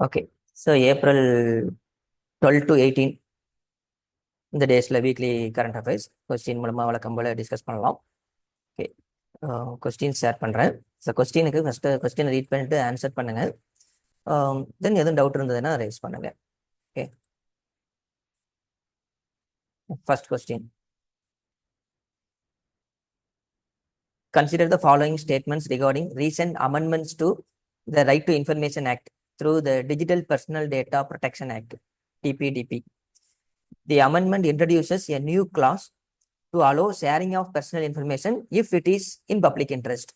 Okay, so April 12 to 18 இந்த டேஸில் weekly current affairs question மூலமாக வழக்கம் போல் டிஸ்கஸ் பண்ணலாம். ஓகே, கொஸ்டின் ஷேர் பண்ணுறேன். ஸோ கொஸ்டினுக்கு ஃபஸ்ட்டு கொஸ்டினை ரீட் பண்ணிட்டு ஆன்சர் பண்ணுங்கள். தென் எதுவும் டவுட் இருந்ததுன்னா ரைஸ் பண்ணுங்கள். Okay, first question. Consider the following statements regarding recent amendments to the Right to Information Act through the Digital Personal Data Protection Act, TPDP. The amendment introduces a new clause to allow sharing of personal information if it is in public interest.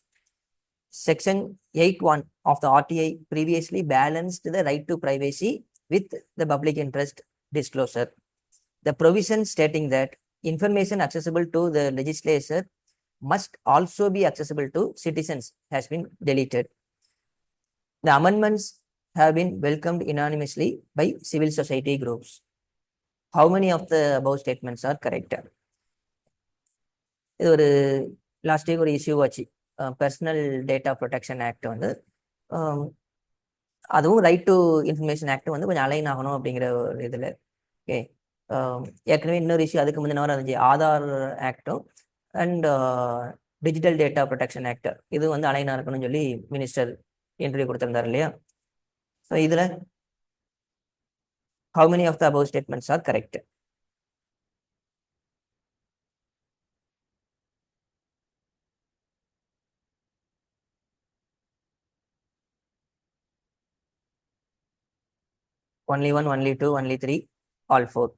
Section 8(1) of the RTI previously balanced the right to privacy with the public interest disclosure. The provision stating that information accessible to the legislature must also be accessible to citizens has been deleted. The amendments have been welcomed unanimously by civil society groups. How many of the above statements are correct? இது ஒரு last week ஒரு issue ஆச்சு. Personal data protection act வந்து அதுவும் right to information act வந்து கொஞ்சம் align ஆகணும் அப்படிங்கிற ஒரு இதில். ஓகே, ஏற்கனவே இன்னொரு இஷ்யூ அதுக்கு முந்தின வாரம் இருந்துச்சு, ஆதார் ஆக்டும் and digital data protection act, இது வந்து அலைனாக இருக்கணும்னு சொல்லி மினிஸ்டர் இன்டர்வியூ கொடுத்துருந்தார் இல்லையா? ஸோ இதில் how many of the above statements are correct? Only one, only two, only three, all four.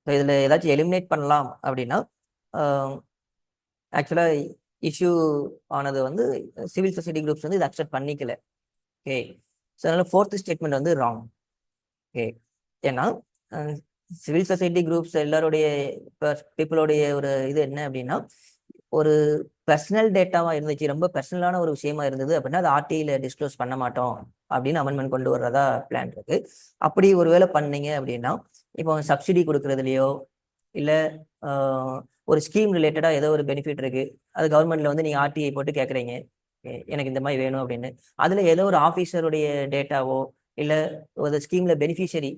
So இதில் ஏதாச்சும் எலிமினேட் பண்ணலாம் அப்படின்னா, ஆக்சுவலாக இஷ்யூ ஆனது வந்து சிவில் சொசைட்டி குரூப்ஸ் வந்து இதை அக்செப்ட் பண்ணிக்கல. ஓகே, ஸோ அதனால ஃபோர்த் ஸ்டேட்மெண்ட் வந்து ராங். ஓகே, ஏன்னா சிவில் சொசைட்டி குரூப்ஸ் எல்லாருடைய பீப்புளோடைய ஒரு இது என்ன அப்படின்னா, ஒரு பர்சனல் டேட்டாவா இருந்துச்சு, ரொம்ப பர்சனலான ஒரு விஷயமா இருந்தது அப்படின்னா அது ஆர்டிஐல டிஸ்க்ளோஸ் பண்ண மாட்டோம் அப்படின்னு அமெண்ட்மெண்ட் கொண்டு வர்றதா பிளான் இருக்கு. அப்படி ஒருவேளை பண்ணீங்க அப்படின்னா, இப்போ சப்சிடி கொடுக்கறதுலையோ இல்லை ஒரு ஸ்கீம் ரிலேட்டடா ஏதோ ஒரு பெனிஃபிட் இருக்கு, அது கவர்மெண்ட்ல வந்து நீங்க ஆர்டிஐ போட்டு கேட்குறீங்க, எனக்கு இந்த மாதிரி வேணும் அப்படின்னு, அதுல ஏதோ ஒரு ஆஃபீஸருடைய டேட்டாவோ இல்லை ஒரு ஸ்கீம்ல பெனிஃபிஷரி,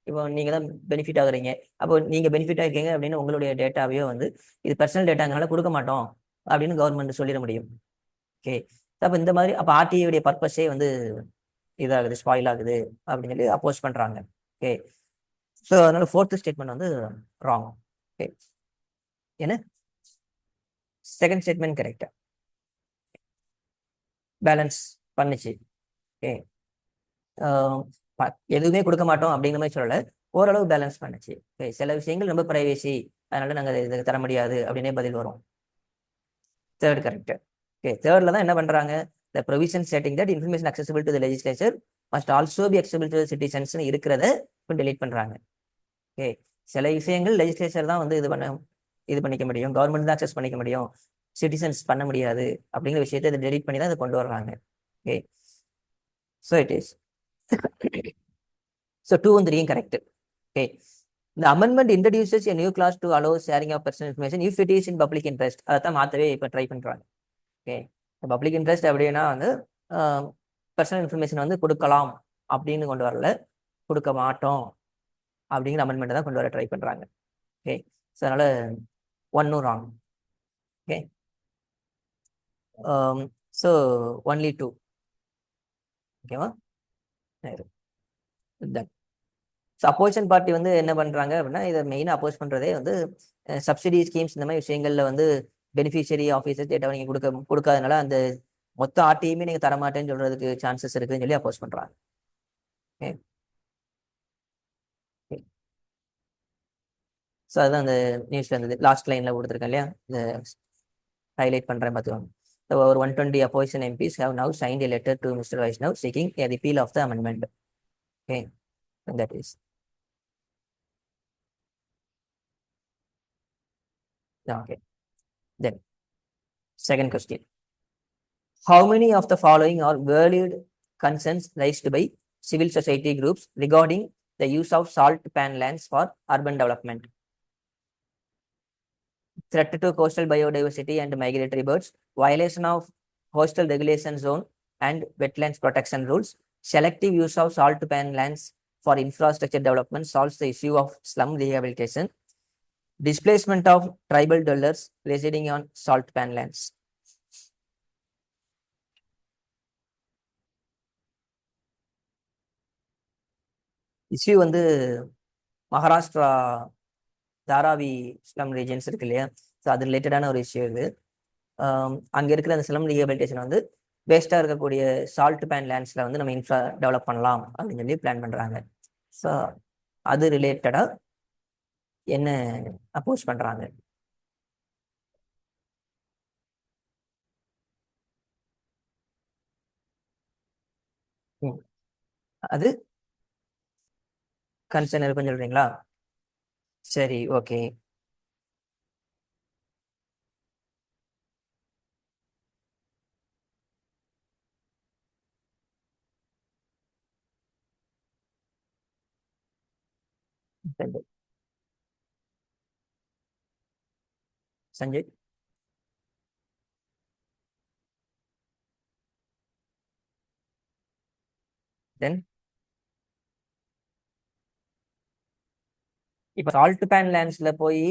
இப்போ நீங்க தான் பெனிஃபிட் ஆகுறீங்க, அப்போ நீங்க பெனிஃபிட் ஆகிருக்கீங்க அப்படின்னு உங்களுடைய டேட்டாவையோ வந்து இது பர்சனல் டேட்டாங்கனால கொடுக்க மாட்டோம் அப்படின்னு கவர்மெண்ட் சொல்லிட முடியும். ஓகே, அப்போ இந்த மாதிரி அப்போ ஆர்டிஐடைய பர்பஸே வந்து இதாகுது, ஸ்பாயில் ஆகுது அப்படின்னு சொல்லி அப்போஸ் பண்றாங்க. ஓகே, ஸோ அதனால ஃபோர்த் ஸ்டேட்மெண்ட் வந்து ராங். ஓகே, என்ன செகண்ட் ஸ்டேட்மெண்ட் கரெக்டா பேலன்ஸ் பண்ணுச்சு. ஓகே, எதுவுமே கொடுக்க மாட்டோம் அப்படிங்கிற மாதிரி சொல்லலை, ஓரளவு பேலன்ஸ் பண்ணுச்சு. ஓகே, சில விஷயங்கள் ரொம்ப பிரைவேசி, அதனால நாங்கள் இதை தர முடியாது அப்படின்னே பதில் வரும். Third correct. ஓகே, தேர்ட்ல தான் என்ன பண்றாங்க, the provision stating that information accessible to the legislature must also be accessible to the citizens இருக்கிறத இப்போ டெலீட் பண்றாங்க. ஓகே, சில விஷயங்கள் லெஜிஸ்லேச்சர் தான் வந்து இது பண்ணிக்க முடியும், கவர்மெண்ட் தான் அக்சஸ் பண்ணிக்க முடியும், சிட்டிசன்ஸ் பண்ண முடியாது அப்படிங்கிற விஷயத்தை இதை டெலீட் பண்ணி தான் இதை கொண்டு வர்றாங்க. Okay, so it is so 2 and 3 correct. Okay, the amendment introduces a new clause to allow sharing of personal information if it is in public interest. அதான் மாத்தவே இப்போ ட்ரை பண்றாங்க. ஓகே, பப்ளிக் இன்ட்ரெஸ்ட் அப்படின்னா வந்து பர்சனல் இன்ஃபர்மேஷன் வந்து கொடுக்கலாம் அப்படின்னு கொண்டு வரல, கொடுக்க மாட்டோம் அப்படிங்கிற அமெண்ட்மெண்ட் தான் கொண்டு வர ட்ரை பண்றாங்க. ஓகே, ஸோ அதனால ஒன்னும் ராங். Okay, so only 2. ஓகேவா? ஸோ அப்போசிஷன் பார்ட்டி வந்து என்ன பண்றாங்க அப்படின்னா, இதை மெயினாக அப்போஸ் பண்றதே வந்து சப்சிடி ஸ்கீம்ஸ் இந்த மாதிரி விஷயங்கள்ல வந்து பெனிஃபிஷியரி ஆஃபீஸர் டேட்டாவை நீங்க கொடுக்காதனால அந்த மொத்த ஆர்டியுமே நீங்க தரமாட்டேன்னு சொல்றதுக்கு சான்சஸ் இருக்குன்னு சொல்லி அப்போஸ் பண்றாங்க. ஸோ அதுதான் அந்த நியூஸ்ல இருந்தது, லாஸ்ட் லைன்ல கொடுத்துருக்கேன் இல்லையா, இந்த ஹைலைட் பண்றேன் பார்த்துக்கோங்க. So over 120 opposition MPs have now signed a letter to Mr. Vaishnav seeking a repeal of the amendment. Okay, and that is okay. Then Second question. How many of the following are valid concerns raised by civil society groups regarding the use of salt pan lands for urban development? Threat to coastal biodiversity and migratory birds, violation of coastal regulation zone and wetlands protection rules, selective use of salt pan lands for infrastructure development solves the issue of slum rehabilitation, displacement of tribal dwellers residing on salt pan lands. Issue வந்து Maharashtra Dharavi slum regions இருக்கு இல்லையா, so அது ரிலேட்டடான ஒரு issue இது. அங்கே இருக்கிற அந்த ஸ்லம் ரீஹபிலிட்டேஷன் வந்து வேஸ்ட்டாக இருக்கக்கூடிய சால்ட் பேன் லேண்ட்ஸில் வந்து நம்ம இன்ஃப்ரா டெவலப் பண்ணலாம் அப்படின்னு சொல்லி பிளான் பண்ணுறாங்க. ஸோ அது ரிலேட்டடாக என்ன அப்போஸ் பண்ணுறாங்க? அது கன்சர்ன் இருக்குன்னு சொல்றீங்களா? சரி, ஓகே. சஞ்சய். தென் இப்போ சால்ட் பேன் லேண்ட்ஸ்ல போய்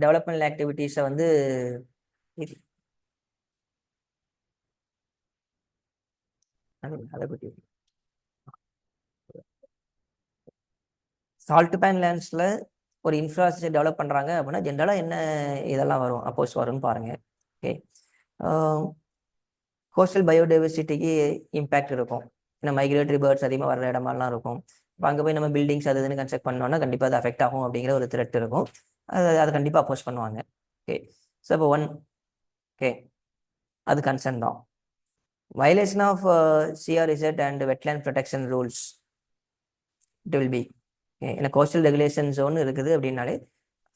டெவலப்மெண்ட் ஆக்டிவிட்டீஸை வந்து அதை பற்றி சால்ட் பேன் லேண்ட்ஸ்ல ஒரு இன்ஃப்ராஸ்ட்ரக்சர் டெவலப் பண்றாங்க அப்படின்னா ஜென்ரலா என்ன இதெல்லாம் வரும், அப்போஸ் வரும்னு பாருங்க. ஓகே, கோஸ்டல் பயோடைவர்சிட்டிக்கு இம்பேக்ட் இருக்கும். ஏன்னா மைக்ரேட்டரி பேர்ட்ஸ் அதிகமாக வர இடமாலாம் இருக்கும். இப்போ அங்கே போய் நம்ம பில்டிங்ஸ் அது இதுன்னு கன்ஸ்ட்ரக்ட் பண்ணோம்னா கண்டிப்பாக அது அஃபெக்ட் ஆகும் அப்படிங்கிற ஒரு த்ரெட் இருக்கும். அதை கண்டிப்பாக அப்போஸ் பண்ணுவாங்க. ஓகே, ஸோ இப்போ ஓகே, அது கன்சர்ன் தான். Violation of CRZ and wetland protection rules it will be. ஏன்னா கோஸ்டல் ரெகுலேஷன் ஜோன் இருக்குது அப்படின்னாலே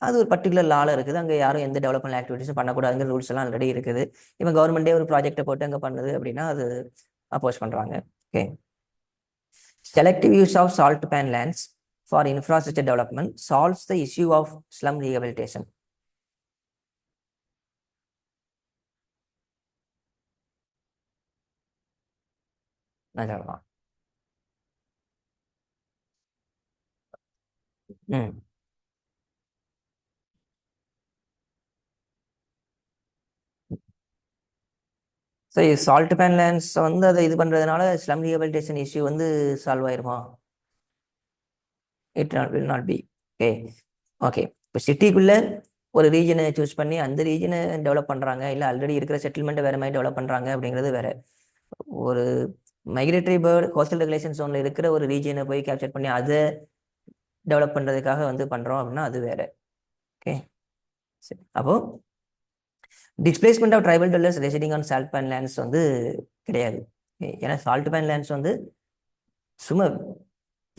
அது ஒரு பர்டிகுலர் லால இருக்குது. அங்கே யாரும் எந்த டெவலப்மெண்ட் ஆக்டிவிட்டிஸும் பண்ணக்கூடாதுங்கிற ரூல்ஸ் எல்லாம் ஆல்ரெடி இருக்குது. இப்போ கவர்மெண்டே ஒரு ப்ராஜெக்டை போட்டு அங்கே பண்ணுது அப்படின்னா அது அப்போஸ் பண்ணுறாங்க. Okay, selective use of salt pan lands for infrastructure development solves the issue of slum rehabilitation. நான் சொல்லலாம். சரி, சால்ட் பேன் லேண்ட்ஸ் வந்து அதை இது பண்ணுறதுனால ஸ்லம் ரீஹபிலிட்டேஷன் இஷ்யூ வந்து சால்வ் ஆயிருமா? It will not be. Okay, okay. இப்போ சிட்டிக்குள்ள ஒரு ரீஜனை சூஸ் பண்ணி அந்த ரீஜனை டெவலப் பண்ணுறாங்க, இல்லை ஆல்ரெடி இருக்கிற செட்டில்மெண்ட்டை வேறு மாதிரி டெவலப் பண்ணுறாங்க அப்படிங்கிறது வேற. ஒரு மைக்ரேட்டரி பேர்டு கோஸ்டல் ரெகுலேஷன் ஜோனில் இருக்கிற ஒரு ரீஜனை போய் கேப்சர் பண்ணி அதை டெவலப் பண்ணுறதுக்காக வந்து பண்ணுறோம் அப்படின்னா அது வேற. ஓகே, சரி. அப்போ displacement of tribal dwellers residing on salt pan lands வந்து கிடையாது. ஏன்னா சால்ட் பேன் லேண்ட்ஸ் வந்து சும்மா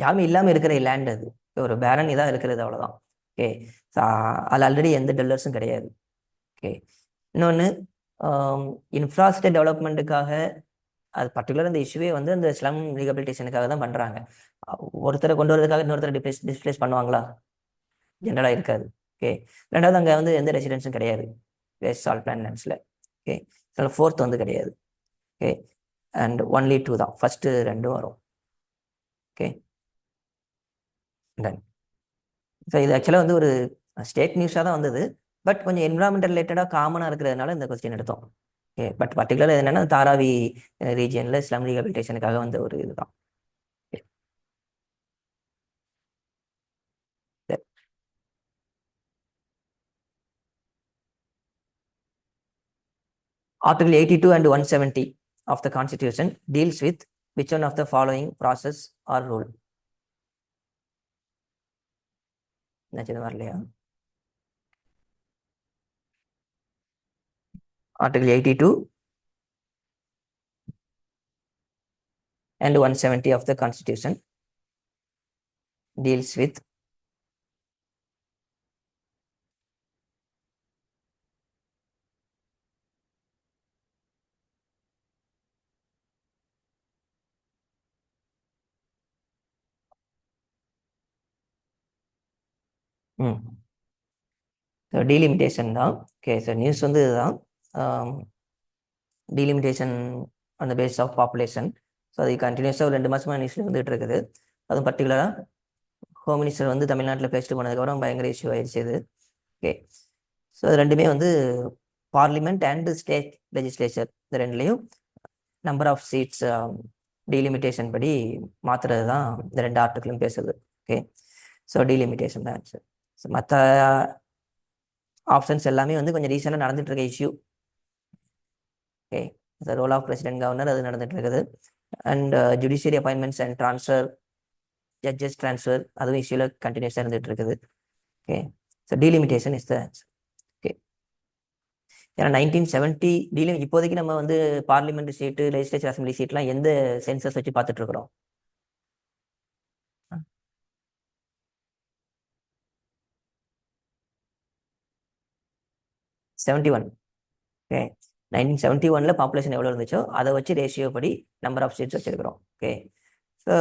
யாருமே இல்லாமல் இருக்கிற லேண்ட், அது ஒரு பேரன் இதாக இருக்கிறது, அவ்வளோதான். ஓகே, அதில் ஆல்ரெடி எந்த டெல்லர்ஸும் கிடையாது. ஓகே, இன்னொன்று இன்ஃப்ராஸ்ட்ரக்சர் டெவலப்மெண்ட்டுக்காக அது பர்டிகுலர் அந்த இஷ்யூவே வந்து அந்த ஸ்லம் ரீஹபிலிட்டேஷனுக்காக தான் பண்ணுறாங்க. ஒருத்தரை கொண்டு வரதுக்காக இன்னொருத்தரை டிஸ்பிளேஸ் பண்ணுவாங்களா? ஜென்ரலாக இருக்காது. ஓகே, ரெண்டாவது அங்கே வந்து எந்த ரெசிடென்ஸும் கிடையாது வேஸ்ட் சால்ட் பேன் லேண்ட்ஸில். ஓகே, அதில் ஃபோர்த் வந்து கிடையாது. ஓகே, அண்ட் ஒன்லி 2 தான், ஃபர்ஸ்ட்டு 2 வரும். Okay, ton. ஸோ இது ஆக்சுவலாக வந்து ஒரு ஸ்டேட் நியூஸாக தான் வந்தது, பட் கொஞ்சம் என்விரான்மெண்டல் ரிலேட்டடாக காமனாக இருக்கிறதுனால இந்த கொஸ்டின் எடுத்தோம். ஓகே, பட் பர்டிகுலர் என்னென்னா தாராவி ரீஜியனில் ஸ்லம் ரீஹபிலிட்டேஷனுக்காக வந்த ஒரு இதுதான். Article 82 and 170 of the Constitution deals with which one of the following process or rule? வரலையா? Article 82 and 170 of the Constitution deals with delimitation தான். ஓகே, ஸோ நியூஸ் வந்து இதுதான். Delimitation on the base of population. So அது கண்டினியூஸாக ஒரு 2 மாதமாக news வந்துட்டு இருக்குது. அதுவும் பர்டிகுலராக ஹோம் மினிஸ்டர் வந்து தமிழ்நாட்டில் பேசிட்டு போனதுக்கப்புறம் பயங்கர இஷ்யூ ஆயிடுச்சு இது. ஓகே, ஸோ அது ரெண்டுமே வந்து பார்லிமெண்ட் அண்ட் ஸ்டேட் லெஜிஸ்லேச்சர் இந்த ரெண்டுலேயும் நம்பர் ஆஃப் சீட்ஸ் டீலிமிட்டேஷன் படி மாற்றுறது தான் இந்த 2 ஆர்டிக்கிளும் பேசுது. ஓகே, ஸோ டீலிமிட்டேஷன் தான் ஆன்சர். ஸோ மற்ற ஆப்ஷன்ஸ் எல்லாமே வந்து கொஞ்சம் ரீசெண்டாக நடந்துட்டு இருக்க issue. Okay, the role of president governor அது நடந்துட்டு இருக்குது. And judiciary appointments and transfer, judges transfer, அதுவும் இஷ்யூல கண்டினியூஸாக இருந்துட்டு இருக்குது. Okay, so delimitation is the answer. Okay, ஏன்னா 1970 இப்போதைக்கு நம்ம வந்து பார்லிமெண்ட் சீட்டு, லெஜிஸ்லேச்சர் அசம்பிளி சீட்லாம் எந்த சென்சஸ் வச்சு பார்த்துட்டு இருக்கிறோம்? 71. ஓகே, 1971 பாப்புலேஷன் எவ்வளோ இருந்துச்சோ அதை வச்சு ரேஷியோ படி நம்பர் ஆஃப் சீட்ஸ் வச்சிருக்கிறோம். ஓகே, ஸோ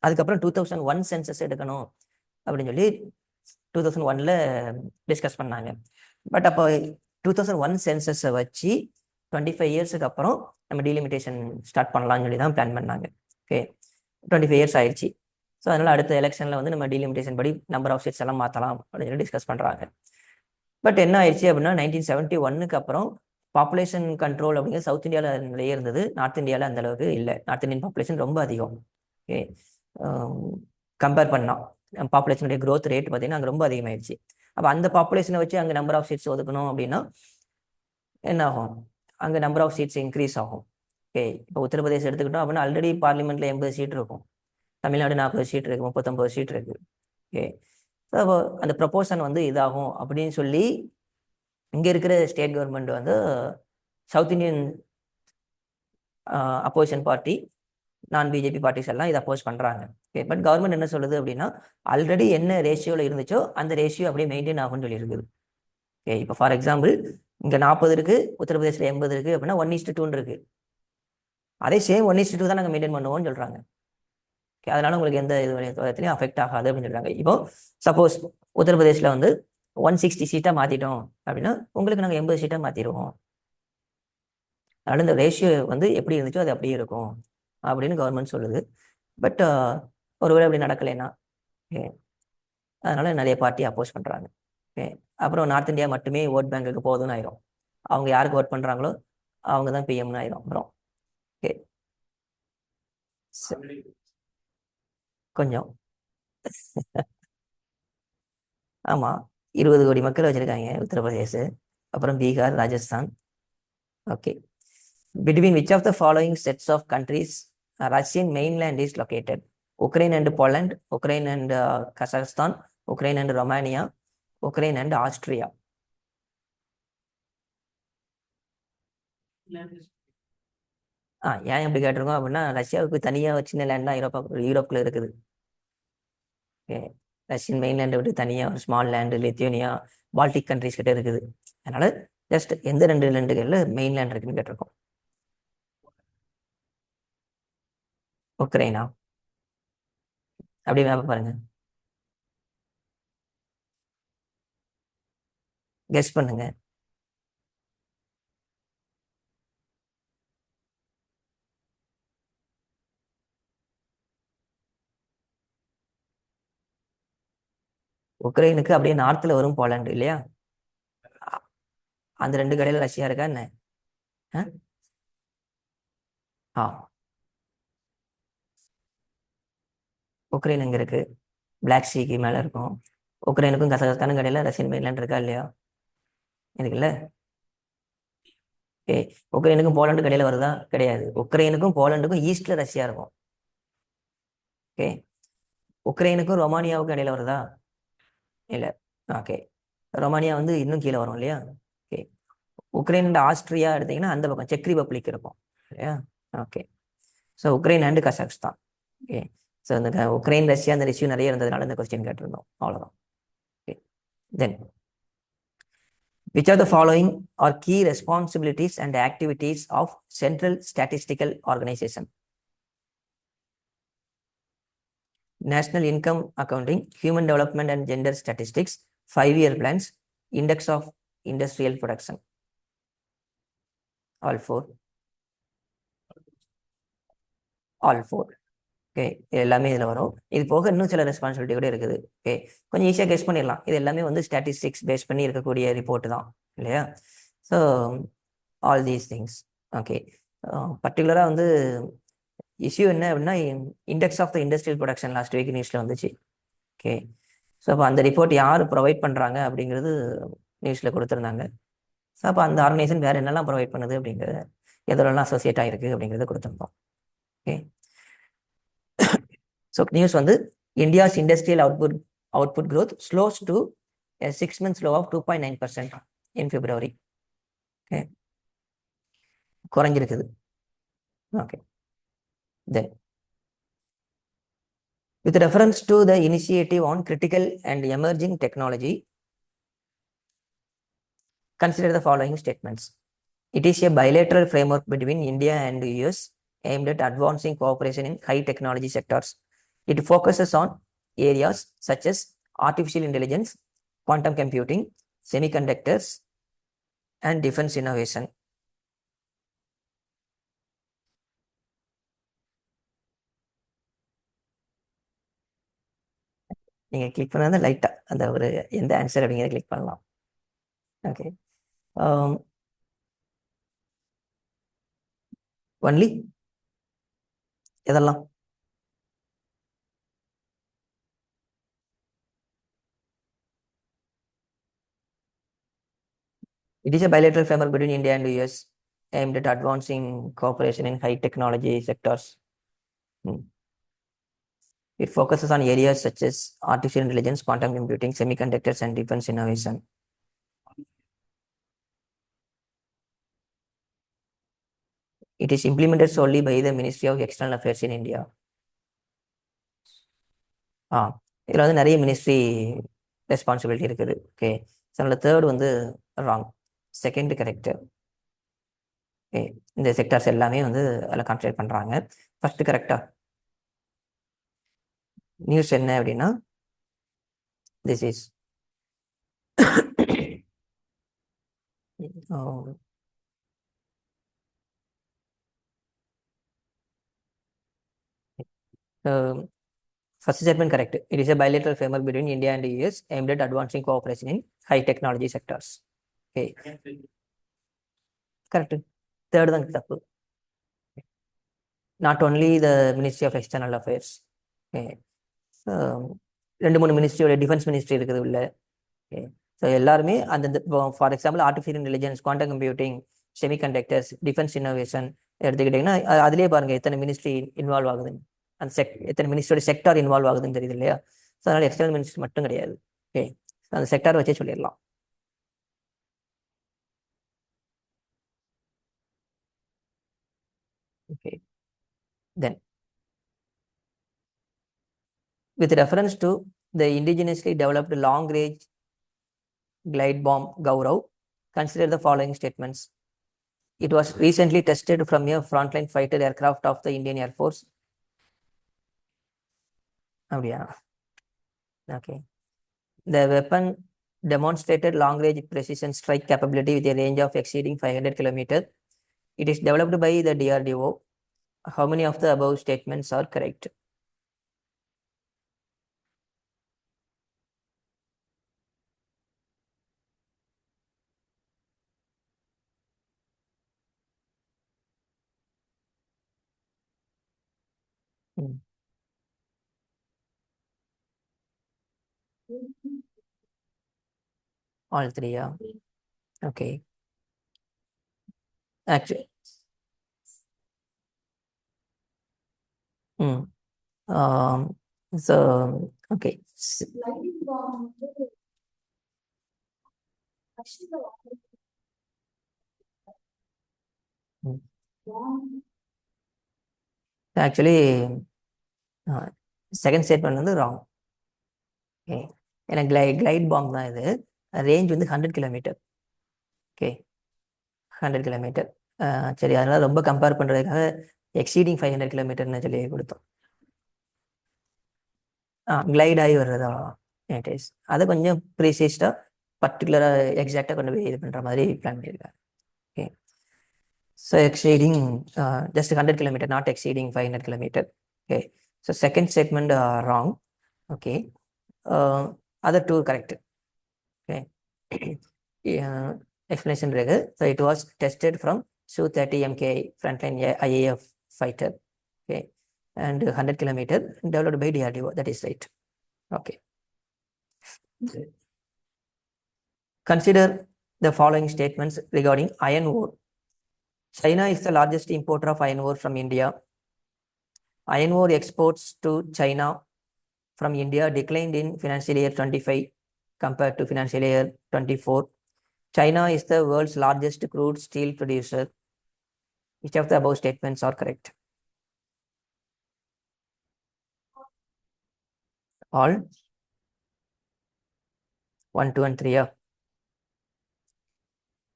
அதுக்கப்புறம் 2001 சென்சஸ் எடுக்கணும் அப்படின்னு சொல்லி 2001 டிஸ்கஸ் பண்ணாங்க. பட் அப்போ 2001 சென்சஸை வச்சு 25 இயர்ஸுக்கு அப்புறம் நம்ம டீலிமிட்டேஷன் ஸ்டார்ட் பண்ணலாம்னு சொல்லி தான் பிளான் பண்ணாங்க. ஓகே, 25 இயர்ஸ் ஆயிடுச்சு. ஸோ அதனால அடுத்த எலெக்ஷனில் வந்து நம்ம டீலிமிட்டேஷன் படி நம்பர் ஆஃப் சீட்ஸ் எல்லாம் மாற்றலாம் அப்படின்னு சொல்லி டிஸ்கஸ் பண்ணுறாங்க. பட் என்ன ஆயிடுச்சு அப்படின்னா 1971 அப்புறம் பாப்புலேஷன் கண்ட்ரோல் அப்படிங்கிறது சவுத் இந்தியாவில் நிறைய இருந்தது, நார்த் இந்தியாவில் அந்த அளவுக்கு இல்லை. நார்த் இந்தியன் பாப்புலேஷன் ரொம்ப அதிகம். ஓகே, கம்பேர் பண்ணோம் பாப்புலேஷனுடைய க்ரோத் ரேட் பார்த்தீங்கன்னா அங்கே ரொம்ப அதிகமாகிடுச்சு. அப்போ அந்த பாப்புலேஷனை வச்சு அங்கே நம்பர் ஆஃப் சீட்ஸ் ஒதுக்கணும் அப்படின்னா என்ன ஆகும்? அங்கே நம்பர் ஆஃப் சீட்ஸ் இன்க்ரீஸ் ஆகும். ஓகே, இப்போ உத்தரப்பிரதேசம் எடுத்துக்கிட்டோம் அப்படின்னா ஆல்ரெடி பார்லிமெண்ட்ல 80 சீட் இருக்கும், தமிழ்நாடு 40 சீட் இருக்கு, 39 சீட் இருக்கு. ஓகே, அப்போ அந்த ப்ரொபோஷன் வந்து இதாகும் அப்படின்னு சொல்லி இங்கே இருக்கிற ஸ்டேட் கவர்மெண்ட் வந்து சவுத் இந்தியன் அப்போசிஷன் பார்ட்டி, நான் பிஜேபி பார்ட்டிஸ் எல்லாம் இதை அப்போஸ் பண்ணுறாங்க. ஓகே, பட் கவர்மெண்ட் என்ன சொல்லுது அப்படின்னா ஆல்ரெடி என்ன ரேஷியோவில் இருந்துச்சோ அந்த ரேஷியோ அப்படியே மெயின்டைன் ஆகும்னு சொல்லி இருக்குது. ஓகே, இப்போ ஃபார் எக்ஸாம்பிள் இங்கே 40 இருக்கு, உத்தரப்பிரதேசில் 80 இருக்கு அப்படின்னா 1:2 இருக்கு. அதே சேம் 1:2 தான் நாங்கள் மெயின்டைன் பண்ணுவோம்னு சொல்கிறாங்க. ஓகே, அதனால உங்களுக்கு எந்த இதுலையும் அஃபெக்ட் ஆகாது அப்படின்னு சொல்கிறாங்க. இப்போ சப்போஸ் உத்தரப்பிரதேசில் வந்து 160 சீட்டாக மாற்றிட்டோம் அப்படின்னா உங்களுக்கு நாங்கள் 80 சீட்டாக மாற்றிடுவோம். அதனால இந்த ரேஷியோ வந்து எப்படி இருந்துச்சோ அது அப்படியே இருக்கும் அப்படின்னு கவர்மெண்ட் சொல்லுது. பட் ஒருவேளை அப்படி நடக்கலைன்னா ஓகே, அதனால நிறைய பார்ட்டி அப்போஸ் பண்ணுறாங்க. ஓகே, அப்புறம் நார்த் இந்தியா மட்டுமே ஓட் பேங்குக்கு போதும்னு ஆயிரும். அவங்க யாருக்கு ஓட் பண்ணுறாங்களோ அவங்க தான் பிஎம்னு ஆயிரும். அப்புறம் ஓகே, கொஞ்சம் ஆமாம், 20 கோடி மக்கள் வச்சுருக்காங்க உத்தரப்பிரதேஷ், அப்புறம் Bihar, Rajasthan. Okay, between which of the following sets of countries Russian mainland is located? Ukraine and Poland, Ukraine and Kazakhstan, Ukraine and Romania, Ukraine and Austria. ஏன் எப்படி கேட்டிருக்கோம் அப்படின்னா ரஷ்யாவுக்கு தனியாக சின்ன லேண்ட் தான் யூரோப்பில் இருக்குது. ஓகே, ரஷ்யன் மெயின்லேண்டை விட்டு தனியாக ஒரு ஸ்மால் லேண்டு லித்தியோனியா, பால்டிக் கண்ட்ரிஸ் கிட்ட இருக்குது. அதனால ஜஸ்ட் எந்த 2 லேண்டுகளில் மெயின்லேண்ட் இருக்குன்னு கேட்டிருக்கோம். உக்ரைனா? அப்படி மேப் பாருங்க, கெஸ் பண்ணுங்க. உக்ரைனுக்கு அப்படியே நார்த்தில் வரும் போலாண்டு இல்லையா? அந்த 2 கடையில் ரஷ்யா இருக்கா என்ன? உக்ரைன் எங்கே இருக்கு? பிளாக் சீக்கு மேலே இருக்கும். உக்ரைனுக்கும் கசகஸ்தானும் கடையில் ரஷ்யன் மெயின்லேண்ட் இருக்கா இல்லையா? இருக்குல்ல. ஓகே, உக்ரைனுக்கும் போலண்டு கடையில் வருதா? கிடையாது. உக்ரைனுக்கும் போலண்டுக்கும் ஈஸ்ட்ல ரஷ்யா இருக்கும். ஓகே, உக்ரைனுக்கும் ரொமானியாவுக்கும் இடையில வருதா? இல்லை. ஓகே, ரொமானியா வந்து இன்னும் கீழே வரும் இல்லையா? ஓகே, உக்ரைன் அண்ட் ஆஸ்திரியா எடுத்தீங்கன்னா அந்த பக்கம் செக் ரிபப்ளிக் இருக்கும் இல்லையா? Okay, so Ukraine and Kazakhstan. Okay, so இந்த உக்ரைன் ரஷ்யா அந்த இஷ்யூ நிறைய இருந்ததுனால இந்த கொஸ்டின் கேட்டிருந்தோம், அவ்வளோதான். Okay, then which of the following are key responsibilities and activities of Central Statistical Organization? national income accounting, human development and gender statistics, 5-year plans, index of industrial production. All four. Okay, இது எல்லாமே இதில் வரும். இது போக இன்னும் சில responsibility கூட இருக்குது. ஓகே, கொஞ்சம் ஈஸியாக கெஸ் பண்ணிடலாம். இது எல்லாமே வந்து ஸ்டாட்டிஸ்டிக்ஸ் பேஸ் பண்ணி இருக்கக்கூடிய ரிப்போர்ட் தான் இல்லையா? So all these things. Okay, பர்டிகுலராக வந்து இஷ்யூ என்ன அப்படின்னா, index of the industrial production last week நியூஸில் வந்துச்சு. ஓகே, ஸோ அப்போ அந்த ரிப்போர்ட் யார் ப்ரொவைட் பண்ணுறாங்க அப்படிங்கிறது நியூஸில் கொடுத்துருந்தாங்க. ஸோ அப்போ அந்த ஆர்கனைசேஷன் வேறு என்னெல்லாம் ப்ரொவைட் பண்ணுது அப்படிங்கிறத, எதெல்லாம் அசோசியேட் ஆகிருக்கு அப்படிங்கிறத கொடுத்துருந்தோம். ஓகே, ஸோ நியூஸ் வந்து India's industrial output growth slows to a 6-month low of 2.9% in February. Okay, குறைஞ்சிருக்குது. Okay, then with reference to the initiative on critical and emerging technology, consider the following statements. It is a bilateral framework between India and the US aimed at advancing cooperation in high technology sectors. It focuses on areas such as artificial intelligence, quantum computing, semiconductors, and defense innovation. நீங்க click பண்ணாத லைட்டா அந்த ஒரு எந்த answer அப்படிங்கிறத click பண்ணலாம். Okay, only எதெல்லாம்? It is a bilateral framework between India and the US aimed at advancing cooperation in high technology sectors. It focuses on areas such as artificial intelligence, quantum computing, semiconductors, and defense innovation. It is implemented solely by the Ministry of External Affairs in India. இதில் வந்து நிறைய ministry responsibility இருக்குது. Okay, so அதில் third வந்து wrong, second correct. Okay, இந்த sectors எல்லாமே வந்து அதில் கான்சன்ட்ரேட் பண்ணுறாங்க. ஃபர்ஸ்ட் கரெக்டா நியூஸ் என்ன அப்படின்னா, this is first statement correct. It is a bilateral framework between India and the US aimed at advancing cooperation in high technology sectors. Okay, correct. Third தான் தப்பு. Not only the Ministry of External Affairs. Okay, ரெண்டு மூணு மினிஸ்ட்ரியோட defence ministry இருக்குது உள்ள. Okay, so எல்லாருமே அந்த for example artificial intelligence, quantum computing, semiconductors, defence innovation எடுத்துக்கிட்டிங்கன்னா அதுலேயே பாருங்கள் எத்தனை மினிஸ்ட்ரி இன்வால்வ் ஆகுதுன்னு, அந்த எத்தனை மினிஸ்ட்ரியோட செக்டார் இன்வால்வ் ஆகுதுன்னு தெரியுது இல்லையா? ஸோ அதனால் எக்ஸ்டர்னல் மினிஸ்ட்ரி மட்டும் கிடையாது. ஓகே, அந்த செக்டார் வச்சே சொல்லிடலாம். Okay, then with reference to the indigenously developed long-range glide bomb Gaurav, consider the following statements. It was recently tested from a frontline fighter aircraft of the Indian Air Force. அப்படியா? Okay, the weapon demonstrated long-range precision strike capability with a range of exceeding 500 kilometers. It is developed by the DRDO. How many of the above statements are correct? All three, yeah. Okay. Actually, so okay. Actually, second statement வந்து wrong. Okay, ஏன்னா glide bomb தான் இது. Range வந்து 100 kilometre. Okay, 100 kilometre. சரி, அதனால ரொம்ப compare பண்ணுறதுக்காக exceeding 500 கிலோமீட்டர்னு சொல்லி கொடுத்தோம். கிளைட் ஆகி வர்றது அவ்வளோதான். இட் இஸ் அதை கொஞ்சம் ப்ரீசைஸ்டாக பர்டிகுலராக எக்ஸாக்டாக கொண்டு போய் இது பண்ணுற மாதிரி பிளான் பண்ணியிருக்காரு. Okay, so exceeding just 100 km, not exceeding 500 km. Okay, so second statement wrong. Okay, other two correct. Okay. Explanation இருக்கு. So it was tested from Su-30 MKI frontline IAF fighter. Okay, and 100 km developed by DRDO. That is right. Okay. Consider the following statements regarding iron ore. China is the largest importer of iron ore from India. Iron ore exports to China from India declined in financial year 25 compared to financial year 24. China is the world's largest crude steel producer. Which of the above statements are correct? All 1, 2, and 3. Yeah.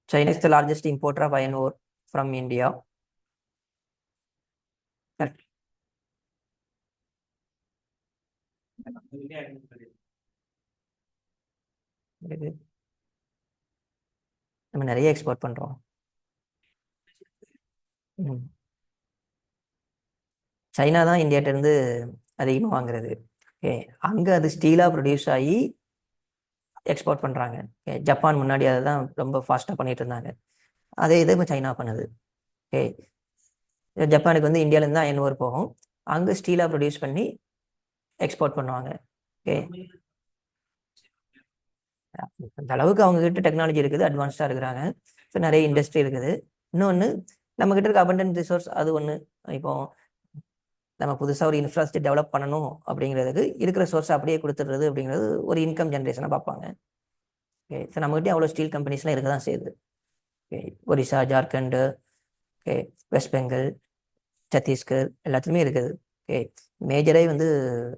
China is the largest importer of iron ore from India. Correct. நம்ம நிறைய export பண்றோம். China தான் இந்தியாட்ட இருந்து அதிகமாக வாங்குறது. Okay, அங்கே அது ஸ்டீலாக produce ஆகி எக்ஸ்போர்ட் பண்ணுறாங்க. ஓகே, ஜப்பான் முன்னாடி அதை தான் ரொம்ப ஃபாஸ்ட்டாக பண்ணிட்டு இருந்தாங்க. அதே இதை இப்போ சைனா பண்ணுது. ஓகே, ஜப்பானுக்கு வந்து இந்தியாவிலேருந்து தான் அயன் ஓர் போகும், அங்கே ஸ்டீலாக ப்ரொடியூஸ் பண்ணி எக்ஸ்போர்ட் பண்ணுவாங்க. ஓகே, அந்த அளவுக்கு அவங்க கிட்ட டெக்னாலஜி இருக்குது, அட்வான்ஸ்டாக இருக்கிறாங்க. ஸோ நிறைய இண்டஸ்ட்ரி இருக்குது. இன்னொன்று, நம்ம கிட்ட இருக்க அபண்டன்ட் ரிசோர்ஸ் அது ஒன்று. இப்போ நம்ம புதுசாக ஒரு இன்ஃப்ராஸ்ட்ரக்சர் டெவலப் பண்ணணும் அப்படிங்கிறதுக்கு இருக்கிற சோர்ஸ் அப்படியே கொடுத்துடுறது அப்படிங்கிறது ஒரு இன்கம் ஜென்ரேஷனாக பார்ப்பாங்க. ஓகே, ஸோ நம்மகிட்டே அவ்வளோ ஸ்டீல் கம்பெனிஸ்லாம் இருக்க தான் செய்யுது. ஓகே, ஒரிசா, ஜார்க்கண்ட், ஓகே, வெஸ்ட் பெங்கால், சத்தீஸ்கர் எல்லாத்துலேயுமே இருக்குது. ஓகே, மேஜரே வந்து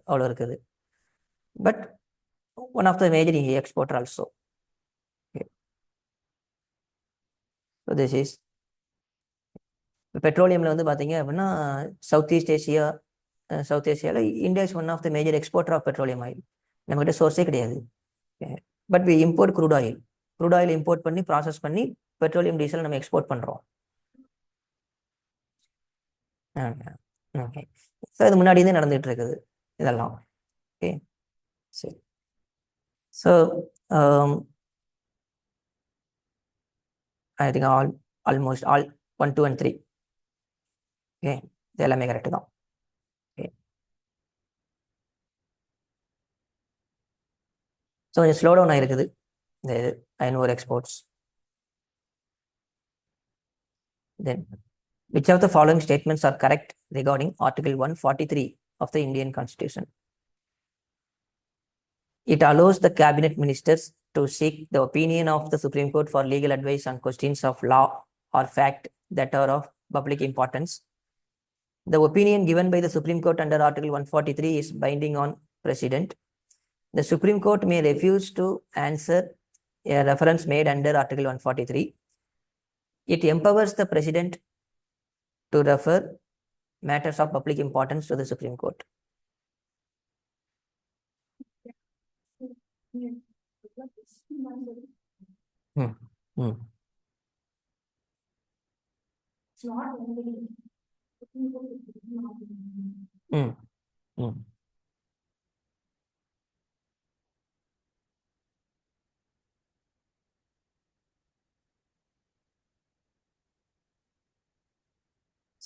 அவ்வளோ இருக்குது. But one of the major exporter also. So this is பெட்ரோலியமில் வந்து பார்த்தீங்க அப்படின்னா சவுத் ஈஸ்ட் ஏஷியா, சவுத் ஏஷியாவில் India is one of the major exporter of petroleum oil. நம்மகிட்ட சோர்ஸே கிடையாது. But we import crude oil. Crude oil import பண்ணி process பண்ணி பெட்ரோலியம் டீசல் நம்ம எக்ஸ்போர்ட் பண்ணுறோம். ஓகே, ஸோ அது முன்னாடி நடந்துகிட்டு இருக்குது இதெல்லாம். ஓகே, சரி. So I think almost all 1, 2 and 3. Okay, இது எல்லாமே கரெக்டு தான். ஓகே, ஸோ கொஞ்சம் ஸ்லோ டவுன் ஆகிருக்குது இந்த iron ore exports. Then which of the following statements are correct regarding Article 143 of the Indian Constitution? It allows the cabinet ministers to seek the opinion of the Supreme Court for legal advice on questions of law or fact that are of public importance. The opinion given by the Supreme Court under Article 143 is binding on President. The Supreme Court may refuse to answer a reference made under Article 143. It empowers the President to refer matters of public importance to the Supreme Court.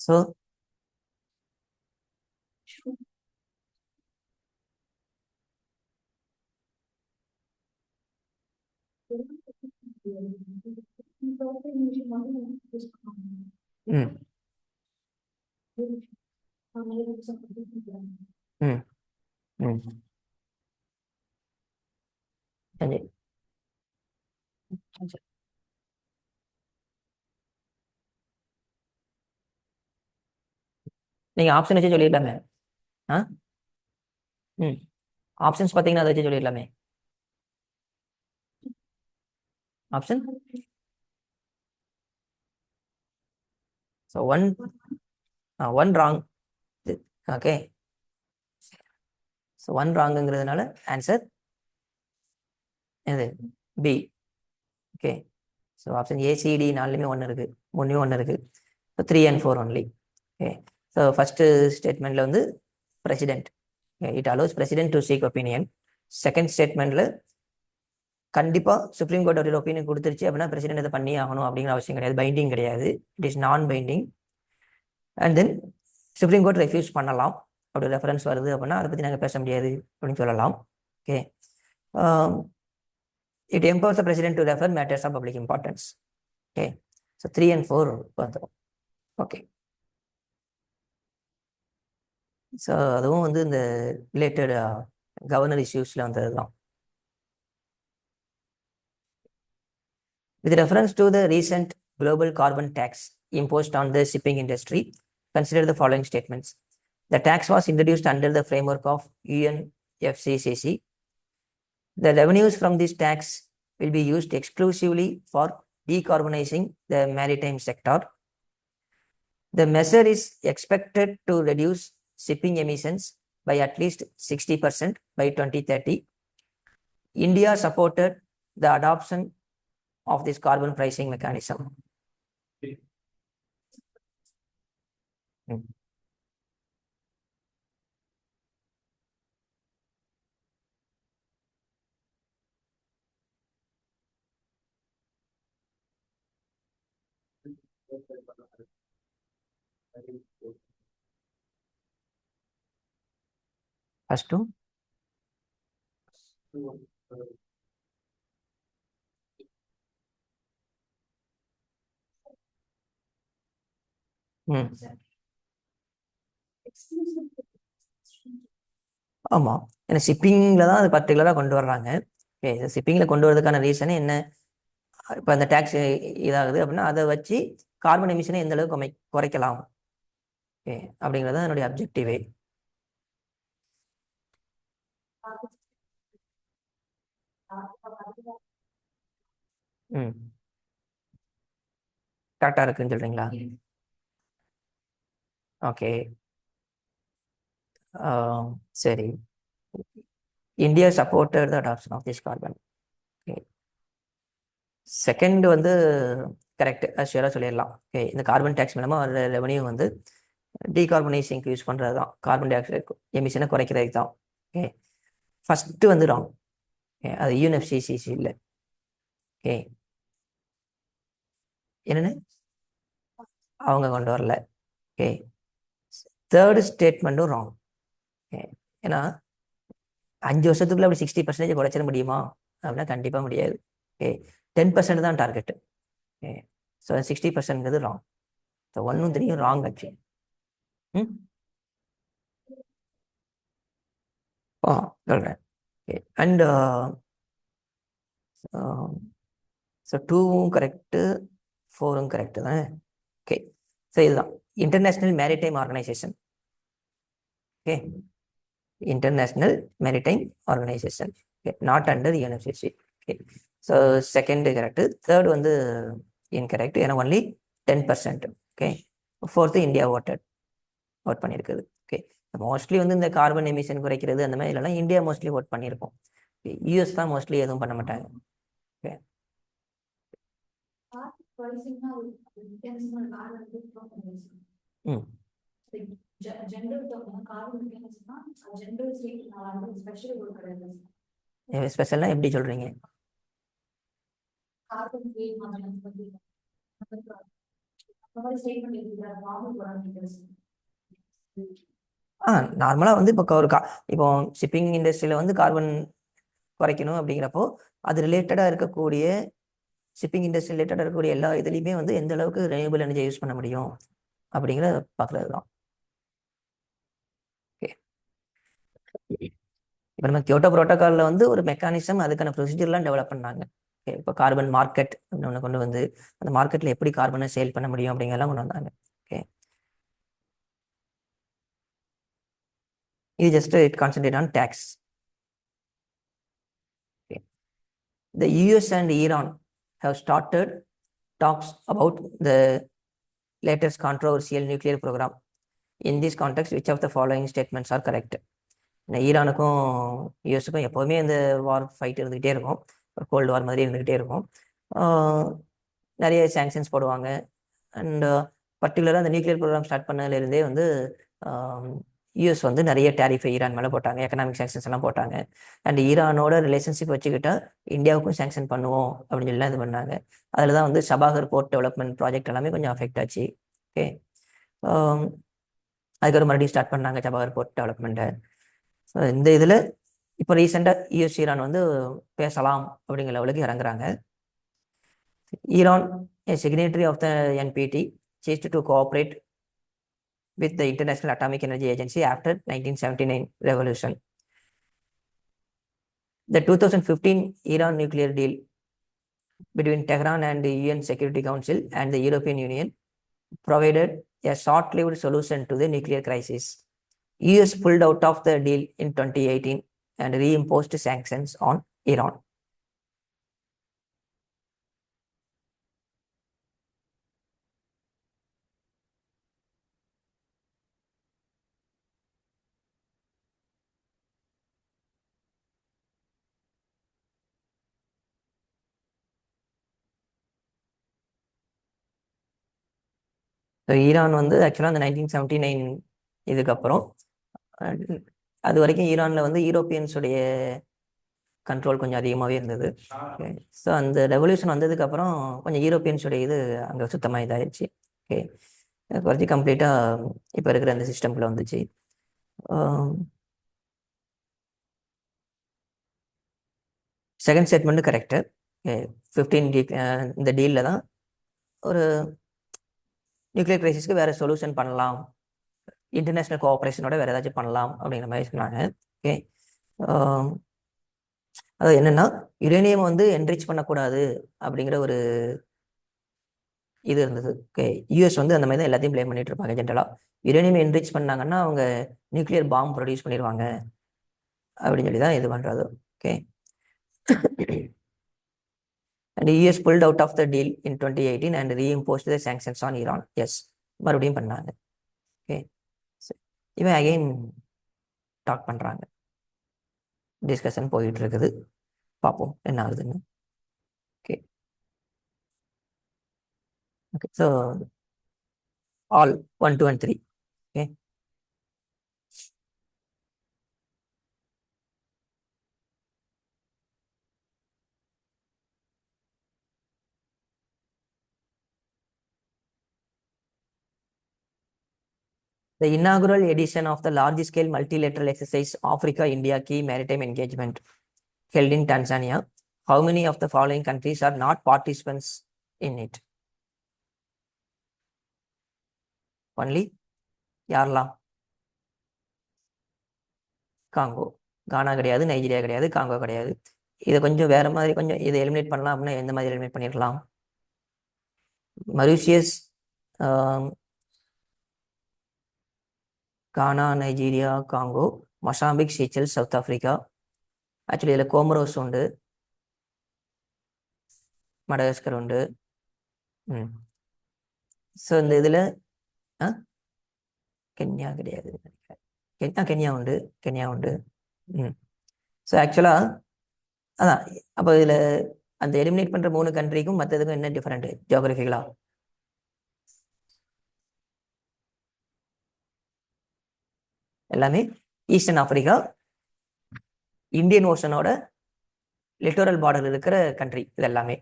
So நீங்க option வச்சு சொல்லிடலாமே. Options பார்த்தீங்கன்னா அதை வச்சு சொல்லிடலாமே. Option so one wrong. Okay, so 1 ராங்குங்கிறதுனால answer எது B. Okay, so option ACD 4லுமே 1 இருக்கு, 3லையும் 1 இருக்கு. So 3 and 4 only. Okay, so first ஸ்டேட்மெண்ட்ல வந்து president, it allows president to seek opinion. Second ஸ்டேட்மெண்ட்ல கண்டிப்பா சுப்ரீம் கோர்ட் ஒரு ஒப்பீனியன் கொடுத்துருச்சு அப்படின்னா பிரசிடென்ட் இதை பண்ணி ஆகணும் அப்படிங்கிற அவசியம் கிடையாது, பைண்டிங் கிடையாது, இட் இஸ் நான் binding. And then supreme court refuse பண்ணலாம், அப்படி ரெஃபரன்ஸ் வருது அப்படின்னா அதை பற்றி நாங்கள் பேச முடியாது அப்படின்னு சொல்லலாம். Okay, it empowers the president to refer matters of public importance. Okay, so 3 and 4 வந்துடும். ஓகே, ஸோ அதுவும் வந்து இந்த ரிலேட்டட் கவர்னர் இஷ்யூஸில் வந்தது தான். With reference to the recent global carbon tax imposed on the shipping industry, consider the following statements. The tax was introduced under the framework of UNFCCC. The revenues from this tax will be used exclusively for decarbonizing the maritime sector. The measure is expected to reduce shipping emissions by at least 60% by 2030. India supported the adoption of this carbon pricing mechanism. First two. ஆமா, ஏன்னா ஷிப்பிங்ல தான் அது பர்டிகுலராக கொண்டு வர்றாங்க. Okay, ஷிப்பிங்ல கொண்டு வரதுக்கான reason என்ன? இப்போ அந்த டேக்ஸ் இதாகுது அப்படின்னா அதை வச்சு கார்பன் எமிஷனை எந்த அளவுக்கு குறைக்கலாம், ஓகே, அப்படிங்கிறது என்னுடைய அப்ஜெக்டிவே. கரெக்டாக இருக்குன்னு சொல்றீங்களா? ஓகே, சரி. India supported the adoption of this carbon. Okay, second வந்து கரெக்ட், ஷியராக சொல்லிடலாம். ஓகே, இந்த கார்பன் டேக்ஸ் மூலமாக வர ரெவன்யூ வந்து டீகார்பனைசிங்க்கு யூஸ் பண்ணுறது தான், கார்பன் டை ஆக்சைடு எமிஷனை குறைக்கிறதுக்கு தான். ஓகே, ஃபஸ்ட்டு வந்து ராங். ஓகே, அது யூஎன்எஃப்சிசிசி இல்லை. ஓகே, என்னென்னு அவங்க கொண்டு வரல. ஓகே, தேர்டு ஸ்டேட்மெண்ட்டும் ராங். ஓகே, ஏன்னா 5 வருஷத்துக்குள்ள அப்படி 60% குறைச்சிட முடியுமா அப்படின்னா கண்டிப்பாக முடியாது. ஓகே, 10% தான் டார்கெட்டு. ஓகே, ஸோ 60%ங்கிறது ராங். ஸோ 1ம் 3யும் ராங் ஆச்சு. சொல்கிறேன். ஓகே, அண்ட் ஸோ 2வும் கரெக்டு, 4ம் கரெக்டு தானே. ஓகே, ஸோ இதுதான் International Maritime Organisation. Okay, International Maritime Organisation, not under UNFCCC. Okay, so second correct, third வந்து இன்கரெக்ட், ஏன்னா only 10%. Okay, fourth India vote பண்ணியிருக்குது. ஓகே, மோஸ்ட்லி வந்து இந்த கார்பன் எமிஷன் குறைக்கிறது அந்த மாதிரி இல்லைனா இந்தியா மோஸ்ட்லி ஓட் பண்ணியிருக்கோம். யூஎஸ் தான் மோஸ்ட்லி எதுவும் பண்ண மாட்டாங்க. ஓகே, ஸ்பெஷல்னா எப்படி சொல்றீங்க? நார்மலா வந்து இப்போ ஷிப்பிங் இண்டஸ்ட்ரியில வந்து கார்பன் குறைக்கணும் அப்படிங்கிறப்போ அது ரிலேட்டடா இருக்கக்கூடிய ஷிப்பிங் இண்டஸ்ட்ரி ரிலேட்டடாக இருக்கக்கூடிய எல்லா இதுலையுமே வந்து எந்த அளவுக்கு ரெனியூபிள் எனர்ஜி யூஸ் பண்ண முடியும் அப்படிங்கிறத பார்க்குறது தான். ஓகே, இப்போ நம்ம கியோட்டோ புரோட்டோகாலில் வந்து ஒரு மெக்கானிசம் அதுக்கான ப்ரொசீஜர்லாம் டெவலப் பண்ணாங்க. ஓகே, இப்போ கார்பன் மார்க்கெட் ஒன்று கொண்டு வந்து அந்த மார்க்கெட்டில் எப்படி கார்பனை சேல் பண்ண முடியும் அப்படிங்கிறலாம் கொண்டு வந்தாங்க. ஓகே, இது just it concentrate on tax. Okay, the US and Iran have started talks about the latest controversial nuclear program. In this context, which of the following statements are correct? ஈரானுக்கும் யூஎஸுக்கும் எப்போவுமே இந்த வார் fight இருந்துக்கிட்டே இருக்கும், gold வார் மாதிரி இருந்துக்கிட்டே இருக்கும். நிறைய sanctions போடுவாங்க. அண்ட் பர்டிகுலராக அந்த நியூக்ளியர் ப்ரோக்ராம் ஸ்டார்ட் பண்ணதுலேருந்தே வந்து யூஎஸ் வந்து நிறைய டேரிஃபை ஈரான் மேலே போட்டாங்க, எக்கனாமிக் சாங்ஷன்ஸ் எல்லாம் போட்டாங்க. அண்ட் ஈரானோட ரிலேஷன்ஷிப் வச்சுக்கிட்டா இந்தியாவுக்கும் சாங்ஷன் பண்ணுவோம் அப்படின்னு சொல்லி இது பண்ணாங்க. அதில் தான் வந்து சபாகர் போர்ட் டெவலப்மெண்ட் ப்ராஜெக்ட் எல்லாமே கொஞ்சம் அஃபெக்ட் ஆச்சு. ஓகே, அதுக்கப்புறம் மறுபடியும் ஸ்டார்ட் பண்ணாங்க சபாகர் போர்ட் டெவலப்மெண்ட்டை. ஸோ இந்த இதில் இப்போ ரீசெண்டாக யூஎஸ் ஈரான் வந்து பேசலாம் அப்படிங்கிற லெவலுக்கு இறங்குறாங்க. Iran, a signatory of the NPT, ceased to cooperate with the International Atomic Energy Agency after 1979 revolution. The 2015 Iran nuclear deal between Tehran and the UN Security Council and the European Union provided a short-lived solution to the nuclear crisis. US pulled out of the deal in 2018 and reimposed sanctions on Iran. So Iran வந்து ஆக்சுவலாக அந்த 1979 இதுக்கப்புறம் அது வரைக்கும் ஈரானில் வந்து யூரோப்பியன்ஸுடைய control கொஞ்சம் அதிகமாகவே இருந்தது. ஸோ அந்த ரெவல்யூஷன் வந்ததுக்கப்புறம் கொஞ்சம் யூரோப்பியன்ஸுடைய இது அங்கே சுத்தமாக இதாகிடுச்சு. ஓகே, குறைச்சி கம்ப்ளீட்டாக இப்போ இருக்கிற அந்த சிஸ்டம்குள்ளே வந்துச்சு. Second statement correct. 15 இந்த டீலில் தான் ஒரு நியூக்ளியர் கிரைசிஸ்க்கு வேறு சொல்யூஷன் பண்ணலாம், இன்டர்நேஷ்னல் கோஆப்ரேஷனோட வேறு ஏதாச்சும் பண்ணலாம் அப்படிங்கிற மாதிரி சொன்னாங்க. ஓகே, அது என்னென்னா யுரேனியம் வந்து என்ரிச் பண்ணக்கூடாது அப்படிங்கிற ஒரு இது இருந்தது. ஓகே, யூஎஸ் வந்து அந்த மாதிரி தான் எல்லாத்தையும் ப்ளேம் பண்ணிட்டு இருப்பாங்க ஜென்ரலாக. யுரேனியம் என்ரிச் பண்ணாங்கன்னா அவங்க நியூக்ளியர் பாம் ப்ரொடியூஸ் பண்ணிடுவாங்க அப்படின்னு சொல்லி தான் இது பண்ணுறது. Okay, and US pulled out of the deal in 2018 and reimposed the sanctions on Iran. Yes, மறுபடியும் பண்ணாங்க. ஓகே, இவன் அகைன் டாக் பண்ணுறாங்க, டிஸ்கஷன் போயிட்டு இருக்குது, பார்ப்போம் என்ன ஆகுதுன்னு. Okay okay, so all 1, 2 and 3. Okay, the inaugural edition of the large-scale multilateral exercise Africa-India Key Maritime Engagement held in Tanzania. How many of the following countries are not participants in it? Only யாரெல்லாம்? Congo. கானா கிடையாது, Nigeria கிடையாது, Congo கிடையாது. இதை கொஞ்சம் வேற மாதிரி கொஞ்சம் இதை எலிமினேட் பண்ணலாம் அப்படின்னா எந்த மாதிரி எலிமினேட் பண்ணிடலாம்? Mauritius, Ghana, Nigeria, Congo, Mozambique, Seychelles, South Africa. Actually இதில் கோமரோஸ் உண்டு, மடகாஸ்கர் உண்டு. ஸோ இந்த இதில் கென்யா கிடையாது, கென்யா உண்டு, கென்யா உண்டு. ஸோ ஆக்சுவலாக அதான் அப்போ இதில் அந்த எலிமினேட் பண்ணுற 3 கண்ட்ரிக்கும் மற்றதுக்கும் என்ன டிஃப்ரெண்ட் ஜியோகிராஃபிக்கலா? எல்லாமே ஈஸ்டர்ன் ஆப்பிரிக்கா, இந்தியன் ஓஷனோட லிட்டோரல் பார்டர் இருக்கிற கண்ட்ரி இது எல்லாமே.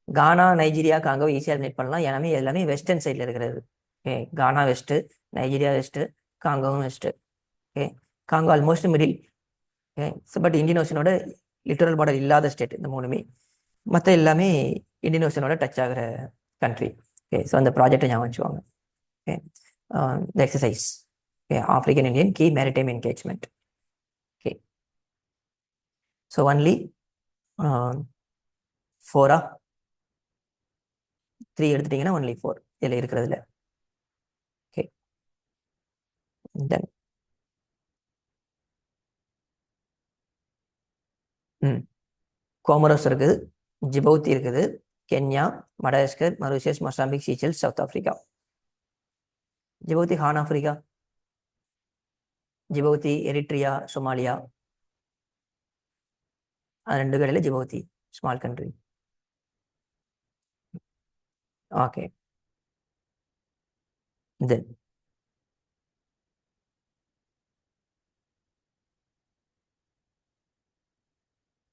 கானா, நைஜீரியா, காங்கோ ஈஸியாக எலிமினேட் பண்ணலாம், எல்லாமே வெஸ்டர்ன் சைடில் இருக்கிறது. Okay, Ghana west, Nigeria west, காங்கோவும் west. Okay, Congo almost middle. Okay, so but Indian ஓஷனோட லிட்டரல் பார்டர் இல்லாத ஸ்டேட் இந்த 3மே. மற்ற எல்லாமே இந்தியன் ஓஷனோட டச் ஆகிற கண்ட்ரி. ஓகே, ஸோ அந்த ப்ராஜெக்டை ஞாபகம் வச்சுக்கோங்க. Okay, the exercise. Okay, African Indian key maritime engagement. Okay, so only 4 3 எடுத்துட்டீங்கன்னா ஒன்லி 4 இதில் இருக்கிறதுல. ஓகே, தென் கோமரோஸ் இருக்குது, ஜிபவுத்தி இருக்குது, Kenya, Madagascar, Mauritius, Mozambique, Seychelles, South Africa. Djibouti Horn Africa, Djibouti, Eritrea, Somalia, அது ரெண்டு கடையில Djibouti small country. Okay, then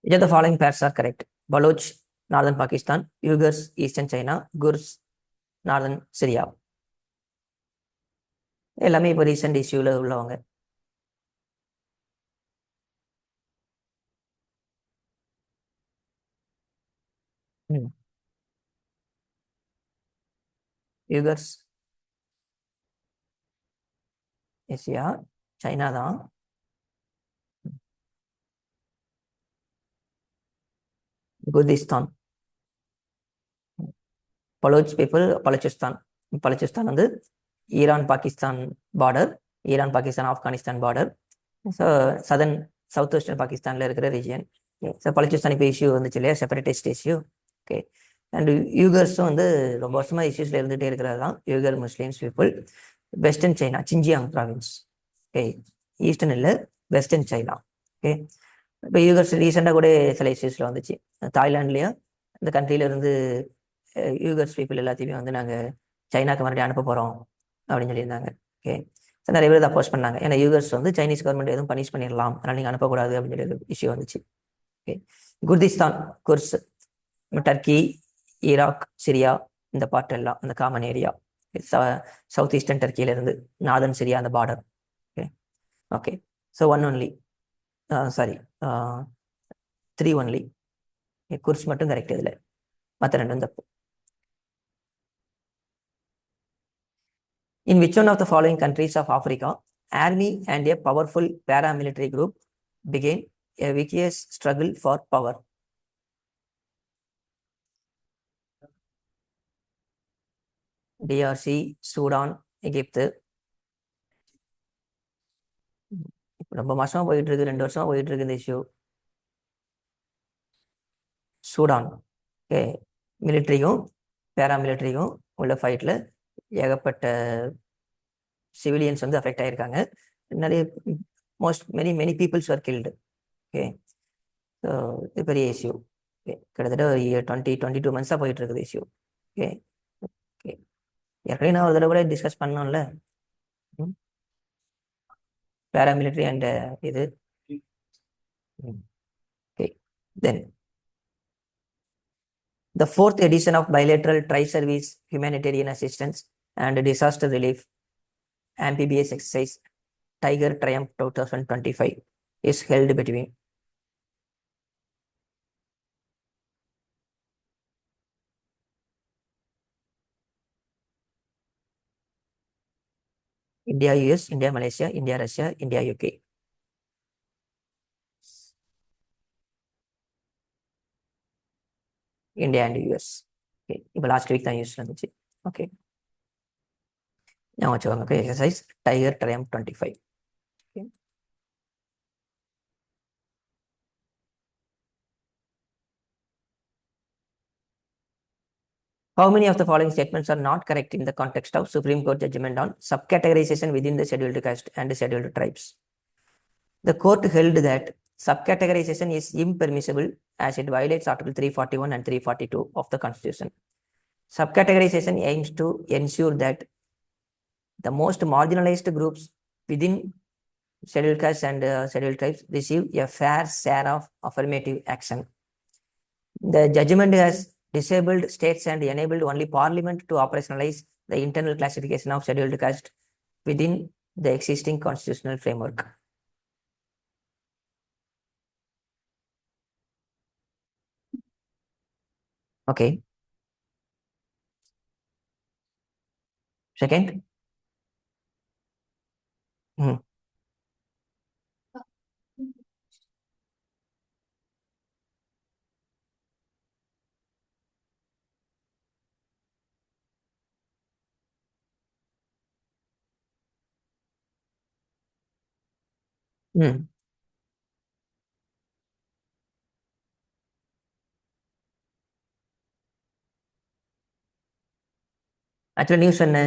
which of the following pairs are correct? Baloch, northern Pakistan; Uyghurs, eastern China; Gurs, northern Syria. எல்லாமே இப்போ recent இஷ்யூல உள்ளவங்க. Uyghurs Asia, China தான். Kurdistan. Baloch people Balochistan. Balochistan வந்து Iran Pakistan border, Iran Pakistan Afghanistan border. So southern south western பாகிஸ்தானில் இருக்கிற region. So Balochistan இப்போ issue வந்துச்சு இல்லையா, செப்பரேட்டிஸ்ட் இஷ்யூ. ஓகே, அண்ட் யூகர்ஸும் வந்து ரொம்ப வருஷமா இஷ்யூஸ்ல இருந்துகிட்டே இருக்கிறது தான். Uyghur Muslims people. Western China, Xinjiang province. Okay, eastern இல்லை, வெஸ்டர்ன் சைனா. ஓகே, இப்போ யூகர்ஸ் ரீசெண்டாக கூட சில இஷ்யூஸில் வந்துச்சு. தாய்லாண்ட்லேயும் இந்த கண்ட்ரியில இருந்து யூகர்ஸ் பீப்புள் எல்லாத்தையுமே வந்து நாங்கள் சைனாக்கு மறுபடியும் அனுப்ப போகிறோம் அப்படின்னு சொல்லியிருந்தாங்க. ஓகே, ஸோ நிறைய பேர் அப்போஸ் பண்ணாங்க. ஏன்னா யூகர்ஸ் வந்து சைனீஸ் கவர்மெண்ட் எதுவும் பனிஷ் பண்ணிடலாம், அதனால் நீங்கள் அனுப்பக்கூடாது அப்படின்னு சொல்லி இஷ்யூ வந்துச்சு. Okay, Kurdistan, Kurds, Turkey, Iraq, Syria, இந்த பார்ட் எல்லாம் அந்த காமன் ஏரியா. சவுத் ஈஸ்டர்ன் டர்க்கியிலேருந்து நார்தன் சிரியா அந்த border. Okay, okay, so one only, sorry, 3 only. Kurds மட்டும் கரெக்ட் இதில், மற்ற ரெண்டும் தப்பு. In which one of the following countries of Africa, army and a powerful paramilitary group began a vicious struggle for power? DRC, Sudan, Egypt. ரொம்ப மாசமா போயிட்டு இருக்கு, 2 வருஷமா போயிட்டு இருக்கு இந்த இஷ்யூ. சூடான். ஓகே, மிலிட்ரியும் பேராமிலிட்ரியும் உள்ள ஃபைட்ல ஏகப்பட்ட சிவிலியன்ஸ் வந்து அஃபெக்ட் ஆயிருக்காங்க. நிறைய many peoples are killed. Okay, so இது பெரிய இஷ்யூ. ஓகே, கிட்டத்தட்ட 22 மந்த்ஸாக போயிட்டு இருக்குது இஷ்யூ. ஓகே, ஓகே, ஏற்கனவே நான் ஒரு தடவை கூட டிஸ்கஸ் பண்ணோம்ல, paramilitary and இது. Okay, then the 4th edition of bilateral tri-service humanitarian assistance and disaster relief amphibious exercise Tiger Triumph 2025 is held between India, US, India, Malaysia, India, Russia, India, UK. India and US. Okay, இப்போ last week தான் use இருந்துச்சு. Okay, ஞாபகம் வச்சுக்கோங்க. Okay, exercise tiger triumph 25. Okay, how many of the following statements are not correct in the context of Supreme Court judgment on subcategorization within the scheduled caste and scheduled tribes? The court held that subcategorization is impermissible as it violates Article 341 and 342 of the Constitution. Subcategorization aims to ensure that the most marginalized groups within scheduled castes and scheduled tribes receive a fair share of affirmative action. The judgment has disabled states and enabled only Parliament to operationalize the internal classification of scheduled caste within the existing constitutional framework. Okay. Second. Hmm. Hmm. Actually, news என்ன?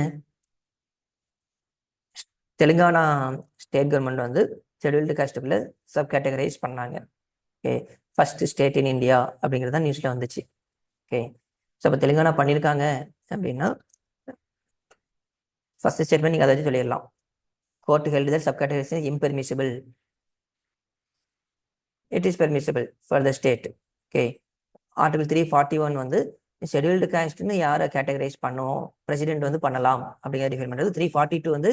Telangana state government வந்து scheduled காஸ்ட்டுக்குள்ள sub categorise பண்ணாங்க. Okay, first state in India அப்படிங்கிறது தான் நியூஸ்ல வந்துச்சு. Okay, so இப்போ தெலுங்கானா பண்ணியிருக்காங்க அப்படின்னா ஃபர்ஸ்ட் ஸ்டேட்மெண்ட் நீங்கள் அதை வச்சு சொல்லிடலாம். Court held that sub categorisation impermissible, it is permissible for the state. Okay, article 341 வந்து ஷெட்யூல்டு காஸ்ட்னு யாரை கேட்டகரைஸ் பண்ணுவோம், பிரசிடென்ட் வந்து பண்ணலாம் அப்படிங்கிற டிஃபைன் பண்ணுறது. 342 வந்து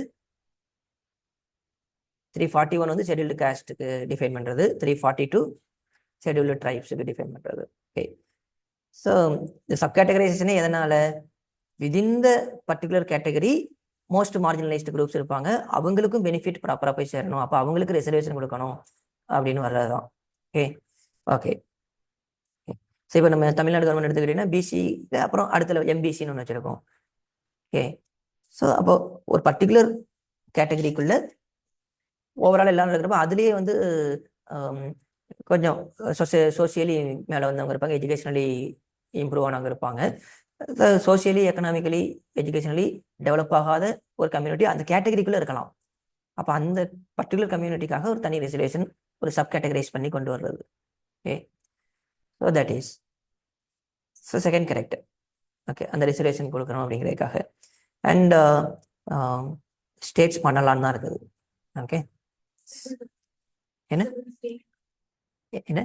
341 வந்து ஷெட்யூல்டு காஸ்ட்டுக்கு டிஃபைன் பண்ணுறது. 342 ஷெட்யூல்டு ட்ரைப்ஸுக்கு டிஃபைன் பண்ணுறது. ஓகே, ஸோ இந்த சப் கேட்டகரைசேஷனே எதனால, within the particular category most marginalised groups இருப்பாங்க, அவங்களுக்கும் பெனிஃபிட் ப்ராப்பராக போய் சேரணும், அப்போ அவங்களுக்கு ரிசர்வேஷன் கொடுக்கணும் அப்படின்னு வர்றது தான். ஓகே ஓகே ஸோ இப்போ நம்ம தமிழ்நாடு கவர்மெண்ட் எடுத்துக்கிட்டீங்கன்னா பிசி, அப்புறம் அடுத்த எம்பிசின்னு ஒன்று வச்சுருக்கோம். ஓகே, ஸோ அப்போ ஒரு பர்டிகுலர் கேட்டகரிக்குள்ள ஓவரால் எல்லாம் இருக்கிறப்ப அதுலேயே வந்து கொஞ்சம் சோசியலி மேலே வந்தவங்க இருப்பாங்க, எஜுகேஷனலி இம்ப்ரூவ் ஆனவங்க இருப்பாங்க, சோசியலி எக்கனாமிக்கலி எஜுகேஷனலி டெவலப் ஆகாத ஒரு கம்யூனிட்டி அந்த கேட்டகரிக்குள்ளே இருக்கலாம். அப்போ அந்த பர்டிகுலர் கம்யூனிட்டிக்காக ஒரு தனி ரிசர்வேஷன் ஒரு சப் கேட்டகரைஸ் பண்ணி கொண்டு வர்றது. Okay, so that is so second correct. Okay, அந்த ரிசர்வேஷன் கொடுக்கணும் அப்படிங்கிறதுக்காக. அண்ட் ஸ்டேட்ஸ் பண்ணலான்னு தான் இருக்குது. ஓகே, என்ன என்ன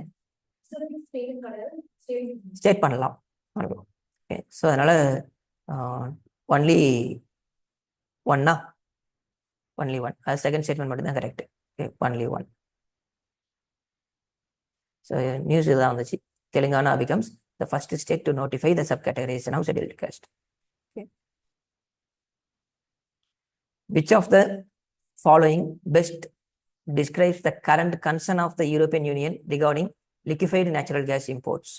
ஸ்டேட் பண்ணலாம். ஓகே, ஸோ அதனால ஒன்லி ஒன்னா ஒன்லி ஒன், அது செகண்ட் ஸ்டேட்மெண்ட் மட்டும் தான் correct. Okay, only one. So news இதுதான் வந்துச்சு. Telangana becomes the first state to notify the subcategorization of scheduled caste. Okay. Which of the following best describes the current concern of the European Union regarding liquefied natural gas imports?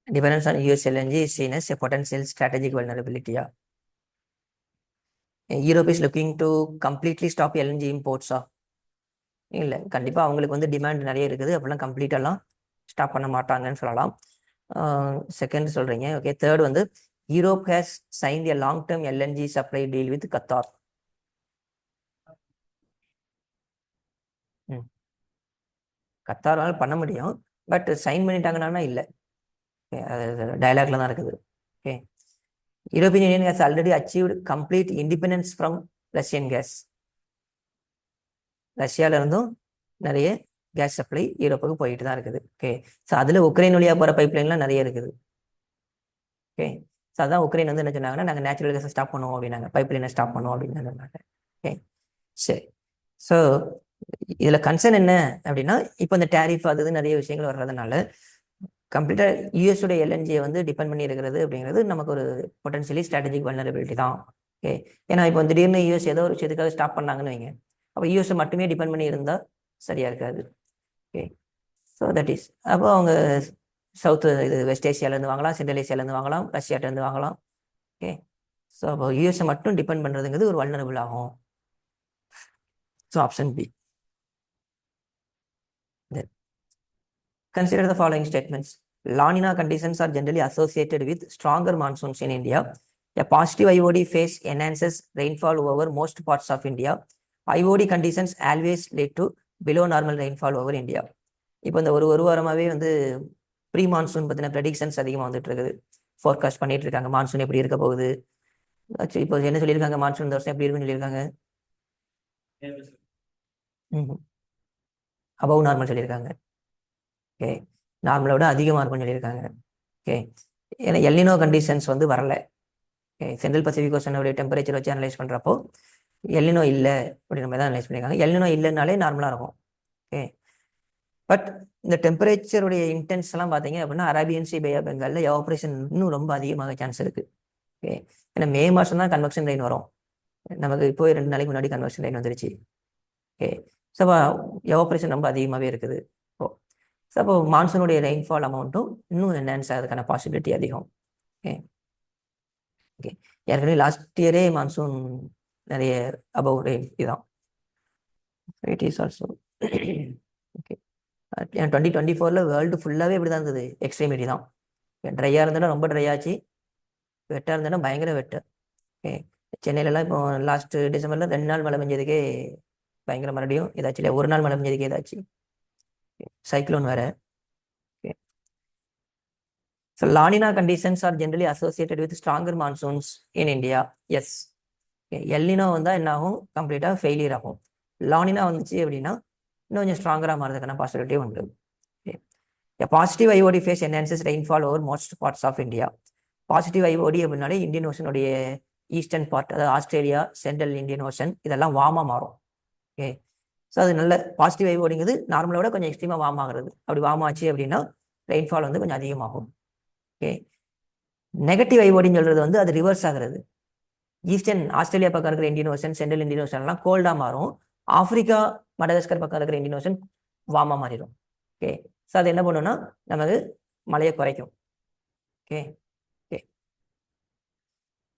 Dependence on US LNG is seen as a potential strategic vulnerability. Europe is looking to completely stop LNG imports. இல்லை, கண்டிப்பாக அவங்களுக்கு வந்து demand நிறைய இருக்குது, அப்படிலாம் கம்ப்ளீட்டெல்லாம் stop பண்ண மாட்டாங்கன்னு சொல்லலாம். செகண்ட் சொல்கிறீங்க. ஓகே, தேர்ட் வந்து Europe has signed a long term LNG supply deal with Qatar. கத்தாரால் பண்ண முடியும், பட் சைன் பண்ணிட்டாங்கன்னா இல்லை, டயலாக்ல தான் இருக்குது. Okay, European Union has already achieved complete independence from Russian gas. ரஷ்யால இருந்தும் நிறைய கேஸ் சப்ளை யூரோப்புக்கு போயிட்டு தான் இருக்குது. ஓகே, ஸோ அதில் உக்ரைன் வழியாக போகிற பைப்லைன்லாம் நிறைய இருக்குது. ஓகே, ஸோ அதான் உக்ரைன் வந்து என்ன சொன்னாங்கன்னா, நாங்கள் நேச்சுரல் கேஸை ஸ்டாப் பண்ணுவோம் அப்படின்னாங்க, பைப்லைனை ஸ்டாப் பண்ணுவோம் அப்படின்னு சொன்னாங்க. ஓகே, சரி. ஸோ இதில் கன்சர்ன் என்ன அப்படின்னா, இப்போ இந்த டேரிஃப் அது நிறைய விஷயங்கள் வர்றதுனால கம்ப்ளீட்டாக யூஎஸோட எல்என்ஜியை வந்து டிபெண்ட் பண்ணி இருக்கிறது அப்படிங்கிறது நமக்கு ஒரு பொட்டன்ஷியலி ஸ்ட்ராட்டஜிக் வல்னரபிலிட்டி தான். ஓகே, ஏன்னா இப்போ திடீர்னு யூஎஸ் ஏதோ ஒரு விஷயத்துக்காக ஸ்டாப் பண்ணாங்கன்னு வைங்க, அப்போ யூஎஸ்ஐ மட்டுமே டிபெண்ட் பண்ணி இருந்தால் சரியா இருக்காது. ஓகே, ஸோ தட் இஸ் அப்போ அவங்க சவுத் இது வெஸ்ட் ஏஷியாவிலேருந்து வாங்கலாம், சென்ட்ரல் ஏஷியாவிலேருந்து வாங்கலாம், ரஷ்யாட்டிலேருந்து வாங்கலாம். ஓகே, ஸோ அப்போ யூஎஸ்ஐ மட்டும் டிபெண்ட் பண்ணுறதுங்கிறது ஒரு வல்னரபிள் ஆகும். So option B. Consider the following statements. La Nina conditions are generally associated with stronger monsoons in India. A positive IOD phase enhances rainfall over most parts of India. IOD conditions always lead to below normal rainfall over India. இப்போ இந்த ஒரு வாரமாகவே வந்து pre monsoon பற்றின predictions அதிகமாக வந்துட்டு இருக்குது, forecast பண்ணிட்டு இருக்காங்க. மான்சூன் எப்படி இருக்க போகுது, இப்போ என்ன சொல்லியிருக்காங்க, மான்சூன் இந்த வருஷம் எப்படி இருக்குன்னு சொல்லியிருக்காங்க, அபவ் நார்மல் சொல்லியிருக்காங்க. ஓகே, நார்மலை விட அதிகமாக இருக்கும்னு சொல்லியிருக்காங்க. ஓகே, ஏன்னா எல்னினோ கண்டிஷன்ஸ் வந்து வரல. ஓகே, சென்ட்ரல் பசிபிக் ஓஷனுடைய டெம்பரேச்சர் வச்சு அனலைஸ் பண்ணுறப்போ எல்னினோ இல்லை அப்படின்ற மாதிரி தான் அனலைஸ் பண்ணியிருக்காங்க. எல்னினோ இல்லைனாலே நார்மலாக இருக்கும். ஓகே, பட் இந்த டெம்பரேச்சருடைய இன்டென்ஸ் எல்லாம் பார்த்தீங்க அப்படின்னா அரேபியன் சி, பே ஆஃப் பெங்காலில் எவாபரேஷன் இன்னும் ரொம்ப அதிகமாக சான்ஸ் இருக்குது. ஓகே, ஏன்னா மே மாதம் தான் கன்வெக்ஷன் ரெயின் வரும், நமக்கு இப்போ 2 நாளைக்கு முன்னாடி கன்வெக்ஷன் ரெயின் வந்துருச்சு. ஓகே, ஸோ எவாபரேஷன் ரொம்ப அதிகமாகவே இருக்குது. ஸோ அப்போ மான்சூனுடைய ரெயின்ஃபால் அமௌண்ட்டும் இன்னும் என்ஹான்ஸ் ஆகிறதுக்கான பாசிபிலிட்டி அதிகம். ஓகே ஓகே ஏற்கனவே லாஸ்ட் இயரே மான்சூன் நிறைய அபவ் ரெயின் இதுதான். It is also okay 2024 world ஃபுல்லாகவே இப்படி தான் இருந்தது. எக்ஸ்ட்ரீமிட்டி தான். ட்ரையாக இருந்தாலும் ரொம்ப ட்ரை ஆச்சு, வெட்டாக இருந்தாலும் பயங்கர வெட்டு. ஓகே சென்னையிலலாம் இப்போ லாஸ்ட் டிசம்பரில் 2 நாள் மழை பெஞ்சதுக்கே பயங்கர மறுபடியும் ஏதாச்சும் இல்லை, 1 நாள் மழை பெஞ்சதுக்கே ஏதாச்சும் சைக்ளோன் வேற. Okay so La Nina conditions are generally associated with stronger monsoons in India. Yes. El Nino வந்தால் என்ன ஆகும், கம்ப்ளீட்டாக ஃபெயிலியர் ஆகும். லானினா வந்துச்சு அப்படின்னா இன்னும் கொஞ்சம் ஸ்ட்ராங்கராக மாறதுக்கான பாசிபிலிட்டி உண்டு. Positive IOD phase enhances rainfall over most parts of India. Positive IOD அப்படின்னாலே இந்தியன் ஓஷனுடைய ஈஸ்டர்ன் பார்ட், அதாவது ஆஸ்திரேலியா, சென்ட்ரல் இந்தியன் ஓஷன், இதெல்லாம் வார்மாக மாறும். ஓகே ஸோ அது நல்ல பாசிட்டிவ் ஐஓடிங்கிறது நார்மலோட கொஞ்சம் எக்ஸ்ட்ரீமாக வார்ம் ஆகுறது. அப்படி வார்ம் ஆச்சு அப்படின்னா ரெயின்ஃபால் வந்து கொஞ்சம் அதிகமாகும். ஓகே நெகட்டிவ் ஐஓடின்னு சொல்றது வந்து அது ரிவர்ஸ் ஆகுறது. ஈஸ்டர்ன் ஆஸ்திரேலியா பக்கம் இருக்கிற இந்தியன் ஓஷன், சென்ட்ரல் இந்தியன் ஓஷன்லாம் கோல்டாக மாறும். ஆப்பிரிக்கா, மடகஸ்கர் பக்கம் இருக்கிற இந்தியன் ஓஷன் வார்மாக மாறிடும். ஓகே ஸோ அது என்ன பண்ணுன்னா நமக்கு மழையை குறைக்கும். Okay okay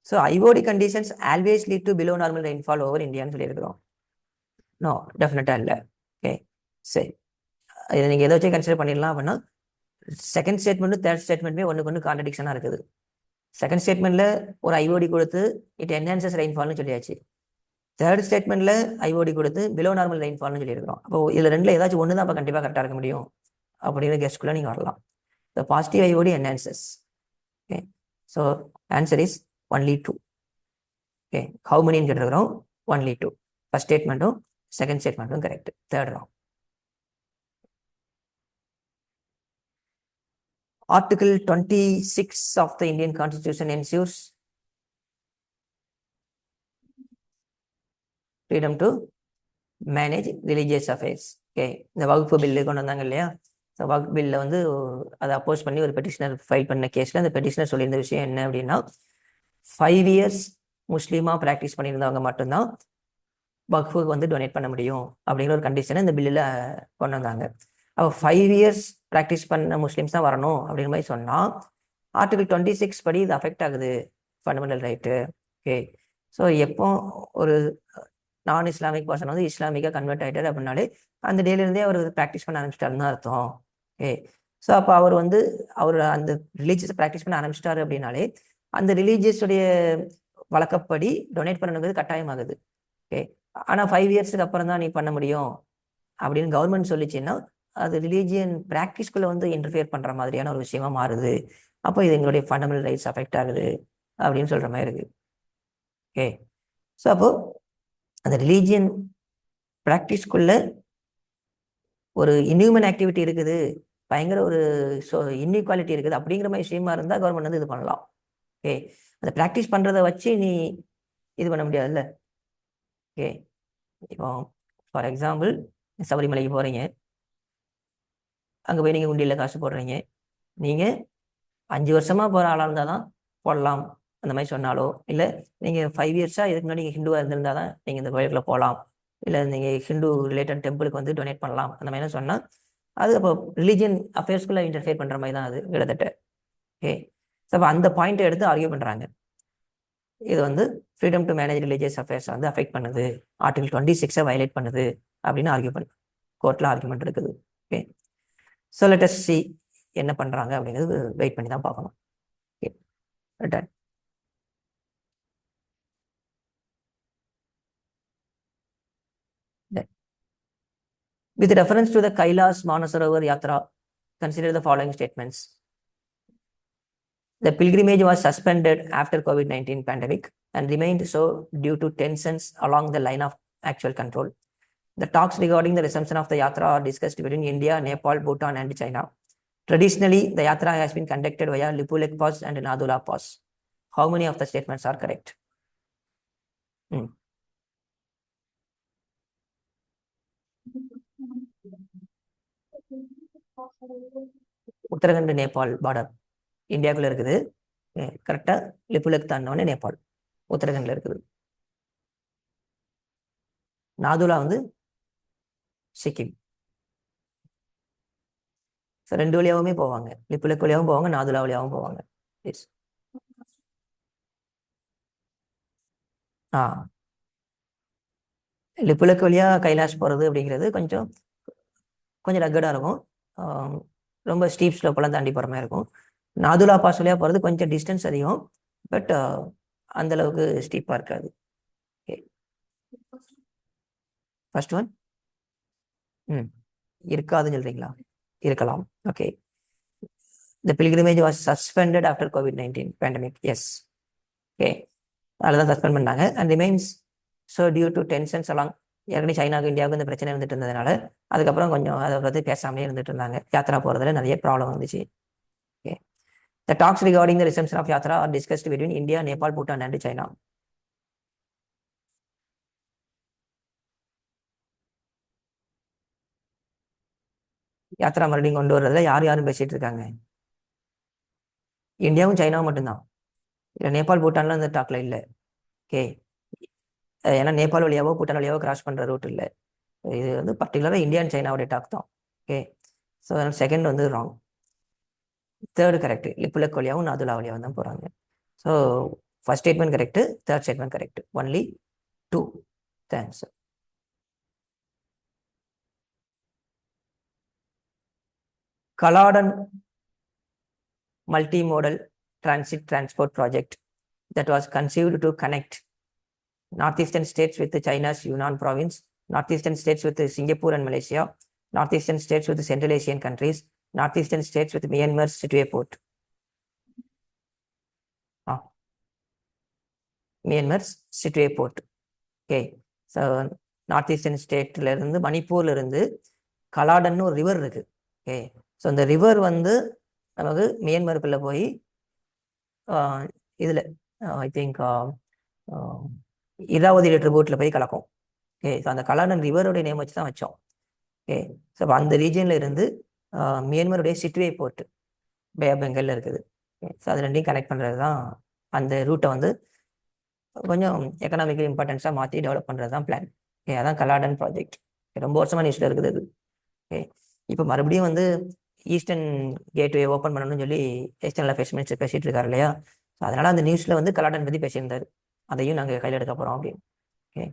so IoT conditions always lead to below normal rainfall over இந்தியான்னு சொல்லியிருக்கிறோம். நோ, டெஃபினட்டாக இல்லை. ஓகே சரி, இதை நீங்கள் எதை வச்சு கன்சிடர் பண்ணிடலாம் அப்படின்னா செகண்ட் ஸ்டேட்மெண்ட்டும் தேர்ட் ஸ்டேட்மெண்ட்டுமே ஒன்றுக்கு ஒன்று கான்ட்ரடிக்ஷனாக இருக்குது. செகண்ட் ஸ்டேட்மெண்ட்டில் ஒரு ஐஓடி கொடுத்து இட் என்ஹான்சஸ் ரெயின்ஃபால்னு சொல்லியாச்சு. தேர்ட் ஸ்டேட்மெண்ட்டில் ஐஓடி கொடுத்து பிலோ நார்மல் ரெயின்ஃபால்னு சொல்லியிருக்கிறோம். அப்போ இதில் ரெண்டில் ஏதாச்சும் ஒன்று தான் அப்போ கண்டிப்பாக கரெக்டாக இருக்க முடியும் அப்படிங்கிற கெஸ்ட்குள்ளே நீங்கள் வரலாம். The positive IOD enhances. Okay so answer is only 2. Okay how மெனின்னு கேட்டிருக்கிறோம், ஒன்லி 2. ஃபர்ஸ்ட் ஸ்டேட்மெண்ட்டும் செகண்ட் ஸ்டேட்மெண்ட்டும் correct, third wrong. Article 26 of the Indian Constitution ensures freedom to manage religious affairs. Okay இந்த வகுப்பு பில்லு கொண்டு வந்தாங்க இல்லையா, ஸோ வகுப்பு பில்ல வந்து அதை அப்போஸ் பண்ணி ஒரு பெட்டிஷனர் ஃபைல் பண்ண கேஸில் அந்த பெட்டிஷனர் சொல்லியிருந்த விஷயம் என்ன அப்படின்னா 5 years முஸ்லீமாக ப்ராக்டிஸ் பண்ணியிருந்தவங்க மட்டும்தான் வக்ஃபுக்கு வந்து டொனேட் பண்ண முடியும் அப்படிங்கிற ஒரு கண்டிஷனை இந்த பில்லில் கொண்டு வந்தாங்க. அப்போ 5 years ப்ராக்டிஸ் பண்ண முஸ்லீம்ஸ் தான் வரணும் அப்படிங்கிற மாதிரி சொன்னால் ஆர்டிகல் 26 படி இது அஃபெக்ட் ஆகுது ஃபண்டமெண்டல் ரைட்டு. ஓகே ஸோ எப்போ ஒரு நான் இஸ்லாமிக் பர்சன் வந்து இஸ்லாமிக்காக கன்வெர்ட் ஆகிட்டார் அப்படின்னாலே அந்த டேலேருந்தே அவர் ப்ராக்டிஸ் பண்ண ஆரம்பிச்சிட்டாருன்னு தான் அர்த்தம். ஓகே ஸோ அப்போ அவர் வந்து அவர் அந்த ரிலீஜியஸை ப்ராக்டிஸ் பண்ண ஆரம்பிச்சிட்டாரு அப்படின்னாலே அந்த ரிலீஜியஸுடைய வழக்கப்படி டொனேட் பண்ணணுங்கிறது கட்டாயமாகுது. ஓகே ஆனால் 5 yearsக்கு அப்புறம் தான் நீ பண்ண முடியும் அப்படின்னு கவர்மெண்ட் சொல்லிச்சுன்னா அது ரிலீஜியன் ப்ராக்டிஸ்குள்ளே வந்து இன்டர்ஃபியர் பண்ணுற மாதிரியான ஒரு விஷயமா மாறுது. அப்போ இது எங்களுடைய ஃபண்டமெண்டல் ரைட்ஸ் அஃபெக்ட் ஆகுது அப்படின்னு சொல்கிற மாதிரி இருக்குது. ஓகே ஸோ அப்போது அந்த ரிலீஜியன் ப்ராக்டிஸ்குள்ள ஒரு இன்ஹியூமன் ஆக்டிவிட்டி இருக்குது, பயங்கர ஒரு இன்இக்வாலிட்டி இருக்குது அப்படிங்கிற மாதிரி விஷயமா இருந்தால் கவர்மெண்ட் வந்து இது பண்ணலாம். ஓகே அந்த ப்ராக்டிஸ் பண்ணுறதை வச்சு நீ இது பண்ண முடியாதுல்ல. ஓகே இப்போ ஃபார் எக்ஸாம்பிள் சபரிமலைக்கு போகிறீங்க, அங்கே போய் நீங்கள் உண்டியில் காசு போடுறீங்க, நீங்கள் 5 வருஷமாக போகிற ஆளாக இருந்தால் தான் போடலாம் அந்த மாதிரி சொன்னாலோ, இல்லை நீங்கள் 5 yearsஸாக இதுக்கு முன்னாடி நீங்கள் ஹிந்துவாக இருந்திருந்தால் தான் நீங்கள் இந்த கோயிலுக்குள்ள போகலாம், இல்லை நீங்கள் ஹிந்து ரிலேட்டட் டெம்பிளுக்கு வந்து டொனேட் பண்ணலாம் அந்த மாதிரிலாம் சொன்னால் அது அப்போ ரிலீஜியன் அஃபேர்ஸ்குள்ளே இன்டர்ஃபியர் பண்ணுற மாதிரி தான் அது கிட்டத்தட்ட. ஓகே ஸோ அப்போ அந்த பாயிண்ட்டை எடுத்து ஆர்கியூ பண்ணுறாங்க. இது வந்து freedom to manage religious affairs வந்து அஃபெக்ட் பண்ணுது, ஆர்டிகல் 26 வயலேட் பண்ணுது அப்படின்னு ஆர்கியூ பண்ணு கோர்ட்டில் ஆர்கியூமெண்ட் இருக்குது. Okay so let us see என்ன பண்ணுறாங்க அப்படிங்கிறது வெயிட் பண்ணி தான் பார்க்கணும். Okay done. With reference to the Kailas Manasarovar Yatra, consider the following statements. The pilgrimage was suspended after COVID-19 pandemic and remained so due to tensions along the line of actual control. The talks regarding the resumption of the Yatra are discussed between India, Nepal, Bhutan and China. Traditionally, the Yatra has been conducted via Lipulekh Pass and Nadula Pass. How many of the statements are correct? Uttarakhand Nepal border இந்தியாவுக்குள்ள இருக்குது. கரெக்டாக லிப்புலெக் தாண்டோடனே நேபாள் உத்தரகண்டில் இருக்குது. நாதுலா வந்து Sikkim. So 2 வழியாகவுமே போவாங்க. லிப்புலெக் வழியாகவும் போவாங்க, நாதுலா வழியாகவும் போவாங்க. எஸ். லிப்புலெக் வழியா கைலாஷ் போகிறது அப்படிங்கிறது கொஞ்சம் கொஞ்சம் ரக்கடாக இருக்கும். ரொம்ப ஸ்டீப் ஸ்லோப்பெல்லாம் தாண்டி போகிற மாதிரி இருக்கும். நாதுலா பாஸ் வழியாக போகிறது கொஞ்சம் டிஸ்டன்ஸ் அதிகம், பட் அந்த அளவுக்கு ஸ்டீப்பாக இருக்காது. ஓகே, ஃபர்ஸ்ட் ஒன் இருக்காதுன்னு சொல்றீங்களா? இருக்கலாம். Okay, the pilgrimage was suspended after COVID-19 pandemic. Yes. Okay, அதில் தான் சஸ்பெண்ட் பண்ணாங்க. And remains so due to tensions எல்லாம் ஏற்கனவே சைனாவுக்கு இந்தியாவுக்கு இந்த பிரச்சனை இருந்துட்டு இருந்ததுனால அதுக்கப்புறம் கொஞ்சம் அதை பற்றி பேசாமலே இருந்துட்டு இருந்தாங்க. யாத்திரா போகிறதுல நிறைய ப்ராப்ளம் வந்துச்சு. Okay, the talks regarding the resumption of yatra are discussed between India, Nepal, Bhutan and China. Yatra மறுபடியும் கொண்டு வர்றதுல யார் யாரும் பேசிட்டு இருக்காங்க? இந்தியாவும் சைனாவும் மட்டும்தான். இல்லை, நேபாள் பூட்டான்லாம் இந்த டாக்ல இல்லை. ஓகே, ஏன்னா நேபாள் வழியாவோ பூட்டான் வழியாவோ கிராஸ் பண்ணுற ரூட் இல்லை. இது வந்து பர்டிகுலராக இந்தியா அண்ட் சைனாவுடைய டாக் தான். ஓகே, ஸோ செகண்ட் வந்து ராங். தேர்டு கரெக்ட், லிப்புலெக் வழியாகவும் நாதுலா வழியாகவும் தான் போகிறாங்க. So first statement correct, third statement correct. Only 2 the answer. Kaladan multimodal transit transport project that was conceived to connect northeastern states with China's Yunnan province, northeastern states with Singapore and Malaysia, northeastern states with Central Asian countries, northeastern states with Myanmar's Sittwe port. Myanmar's Sittwe port. Okay, so north eastern ஸ்டேட்ல இருந்து மணிப்பூர்ல இருந்து கலாடன்னு ஒரு river இருக்கு. Okay, so இந்த river வந்து நமக்கு மியான்மருக்குள்ள போய் இதில் ஐ திங்க் இராவதி லிட்டர் போட்டில் போய் கலக்கும். ஓகே, ஸோ அந்த கலாடன் ரிவருடைய நேம் வச்சு தான் வச்சோம். ஓகே, ஸோ அந்த ரீஜியனில் இருந்து மியான்மருடைய சிட்வே போர்ட் பே ஆஃப் பெங்காலில் இருக்குது. ஸோ அது ரெண்டையும் கனெக்ட் பண்ணுறது தான் அந்த ரூட்டை வந்து கொஞ்சம் எக்கனாமிக்கல் இம்பார்ட்டன்ஸாக மாற்றி டெவலப் பண்ணுறது தான் பிளான். ஓகே, அதான் கலாடன் ப்ராஜெக்ட். ரொம்ப வருஷமாக நியூஸில் இருக்குது அது. ஓகே, இப்போ மறுபடியும் வந்து ஈஸ்டர்ன் கேட்வே ஓப்பன் பண்ணணும்னு சொல்லி எக்ஸ்டர்னல் அஃபேர்ஸ் மினிஸ்டர் பேசிகிட்டு இருக்காரு இல்லையா? ஸோ அதனால் அந்த நியூஸில் வந்து கலாடன் பற்றி பேசியிருந்தார். அதையும் நாங்கள் கையில் எடுக்க போகிறோம் அப்படின்னு. ஓகே,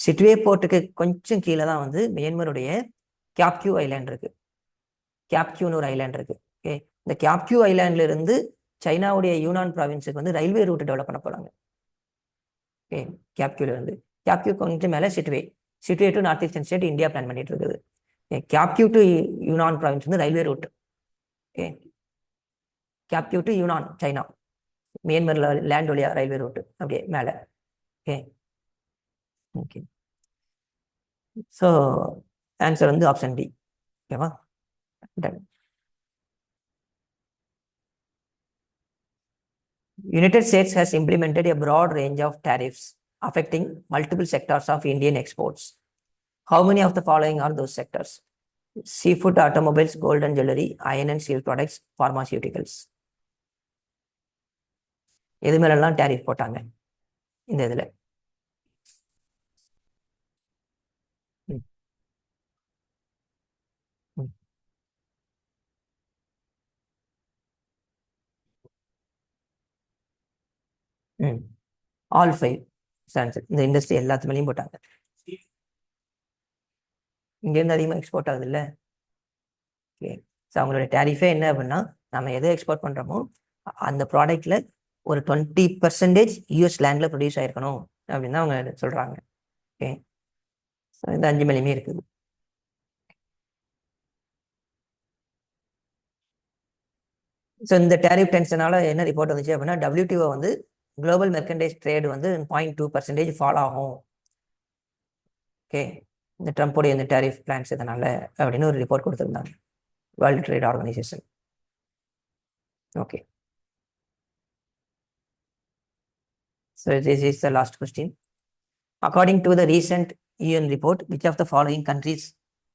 சிட்வே போர்ட்டுக்கு கொஞ்சம் கீழே தான் வந்து மியான்மருடைய கேப்கியூ ஐலாண்ட் இருக்கு. கேப்கியூன்னு ஒரு ஐலாண்ட் இருக்கு. ஓகே, இந்த கேப்கியூ ஐலாண்ட்ல இருந்து சைனாவுடைய யூனான் ப்ராவின்ஸுக்கு வந்து ரயில்வே ரூட் டெவலப் பண்ண போகிறாங்க. ஓகே, கேப்கியூல இருந்து கேப்கியூ கொஞ்சம் மேலே Sittwe to north eastern state India plan பண்ணிட்டு இருக்குது. கேப்கியூ டு யூனான் ப்ராவின்ஸ் வந்து railway route. Okay, Kyaukphyu to Yunnan China, மியான்மர்ல லேண்ட் வழியா ரயில்வே ரூட் அப்படியே மேலே. ஓகே, ஓகே, ஸோ ஆன்சர் வந்து ஆப்ஷன் டி. ஓகேவா? Done. United States has implemented a broad range of tariffs affecting multiple sectors of Indian exports. How many of the following are those sectors? Seafood, automobiles, gold and jewelry, iron and steel products, pharmaceuticals. எது மேலெல்லாம் tariff போட்டாங்க இந்த இதில்? All 5 இந்த industry எல்லாத்து மேலேயும் போட்டாங்க. இங்கேருந்து அதிகமாக எக்ஸ்போர்ட் ஆகுது இல்லை? ஓகே, ஸோ அவங்களோட டேரிஃபே என்ன அப்படின்னா, நம்ம எதை எக்ஸ்போர்ட் பண்ணுறோமோ அந்த ப்ராடக்ட்ல ஒரு 20% யூஎஸ் லேண்ட்ல ப்ரொடியூஸ் ஆயிருக்கணும் அப்படின்னு தான் அவங்க சொல்றாங்க. ஓகே, ஸோ இந்த 5 மேலேயுமே இருக்குது. ஸோ இந்த டேரிஃப் டென்ஷனால என்ன ரிப்போர்ட் வந்துச்சு அப்படின்னா, WTO வந்து குளோபல் மெர்கன்டைஸ் ட்ரேட் வந்து 0.2% ஃபால் ஆகும். ஓகே, இந்த ட்ரம்ப்புடைய இந்த டேரிஃப் பிளான்ஸ் இதனால அப்படின்னு ஒரு ரிப்போர்ட் கொடுத்துருந்தாங்க world trade organisation. Okay, so this is the last question. According to the recent UN report, which of the following countries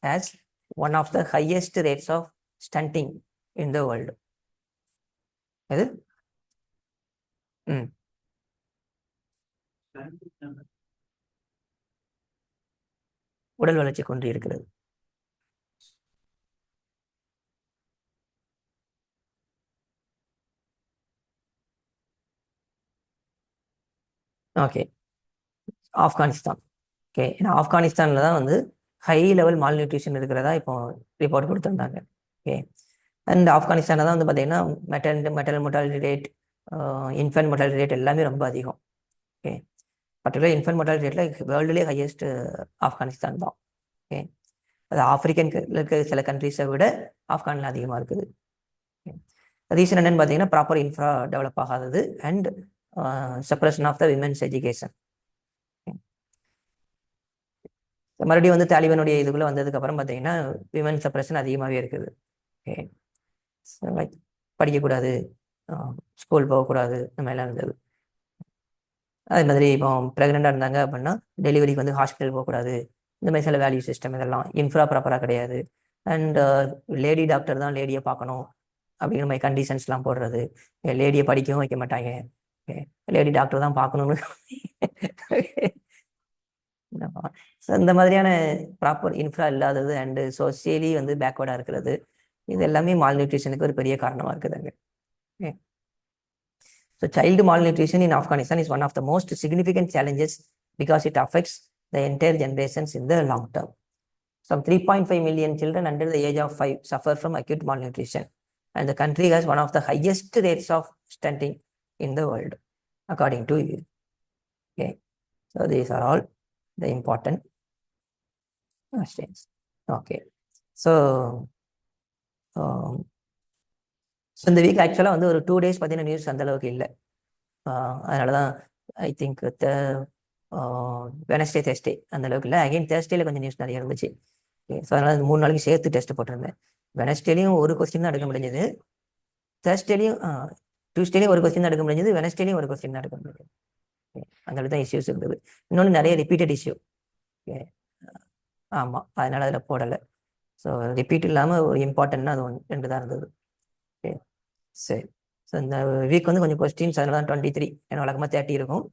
has one of the highest rates of stunting in the world? எது? உடல் வளர்ச்சி கொண்டு இருக்கிறது. Okay, Afghanistan. Okay, ஏன்னா ஆப்கானிஸ்தானில் தான் வந்து high level mall nutrition இருக்கிறதா இப்போ ரிப்போர்ட் கொடுத்துருந்தாங்க. ஓகே, அண்ட் ஆப்கானிஸ்தானில் தான் வந்து பார்த்தீங்கன்னா metal mortality rate, infant mortality rate எல்லாமே ரொம்ப அதிகம். ஓகே, பர்டிகுலர் இன்ஃபென்ட் மொட்டாலிட்டி ரேட்டில் வேர்ல்டுலேயே ஹையஸ்ட் ஆப்கானிஸ்தான் தான். ஓகே, அது ஆப்பிரிக்கன் இருக்க சில கண்ட்ரிஸை விட ஆப்கானில் அதிகமாக இருக்குது. ரீசன் என்னன்னு பார்த்தீங்கன்னா ப்ராப்பர் இன்ஃப்ரா டெவலப் ஆகாதது and suppression of the women's education. மறுபடியும் வந்து தாலிபானுடைய இதுக்குள்ள வந்ததுக்கு அப்புறம் பார்த்தீங்கன்னா விமன் சப்ரஷன் அதிகமாகவே இருக்குது. ஓகே, லைக் படிக்கக்கூடாது, ஸ்கூல் போகக்கூடாது, இந்த மாதிரிலாம் இருந்தது. அதே மாதிரி இப்போ ப்ரெக்னெண்ட்டாக இருந்தாங்க அப்படின்னா டெலிவரிக்கு வந்து ஹாஸ்பிட்டல் போகக்கூடாது, இந்த மாதிரி சில வேல்யூ சிஸ்டம் இதெல்லாம் இன்ஃப்ரா ப்ராப்பராக கிடையாது. அண்ட் லேடி டாக்டர் தான் லேடியை பார்க்கணும் அப்படிங்கிற மாதிரி கண்டிஷன்ஸ்லாம் போடுறது. லேடியை படிக்கவும் வைக்க மாட்டாங்க, லேடி டாக்டர் தான் பார்க்கணும்னு. ஸோ இந்த மாதிரியான ப்ராப்பர் இன்ஃப்ரா இல்லாதது அண்டு சோசியலி வந்து பேக்வர்டாக இருக்கிறது, இது எல்லாமே மால் நியூட்ரிஷனுக்கு ஒரு பெரிய காரணமாக இருக்குதுங்க. So child malnutrition in Afghanistan is one of the most significant challenges because it affects the entire generations in the long term. Some 3.5 million children under the age of 5 suffer from acute malnutrition, and the country has one of the highest rates of stunting in the world, according to you. Okay, so these are all the important questions. Okay, so இந்த week ஆக்சுவலாக வந்து ஒரு 2 days பார்த்தீங்கன்னா news அந்த அளவுக்கு இல்லை. அதனால தான் ஐ திங்க் வெனஸ்டே தேர்ஸ்டே அந்த அளவுக்கு இல்லை. அகைன் தேர்ஸ்டேல கொஞ்சம் நியூஸ் நிறைய இருந்துச்சு. ஸோ அதனால் 3 நாளைக்கு சேர்த்து டெஸ்ட் போட்டிருந்தேன். வெனஸ்டேலையும் ஒரு கொஸ்டின் தான் எடுக்க முடிஞ்சது, தேர்ஸ்டேலையும் டியூஸ்டேலையும் ஒரு கொஸ்டின் தான் எடுக்க முடிஞ்சது, வெனஸ்டேலையும் ஒரு கொஸ்டின் தான் எடுக்க முடிஞ்சது. அந்த அளவுக்கு தான் இஷ்யூஸ் இருந்தது. இன்னொன்று நிறைய ரிப்பீட்டட் இஷ்யூ. ஆமாம், அதனால் அதில் போடலை. ஸோ ரிப்பீட் இல்லாமல் ஒரு இம்பார்ட்டன்ட்னா அது 2 தான் இருந்தது. ஓகே, சரி. ஸோ இந்த வீக் வந்து கொஞ்சம் கொஸ்டின்ஸ் அதனால தான் 23, ஏன்னா வழக்கமாக 30 இருக்கும்,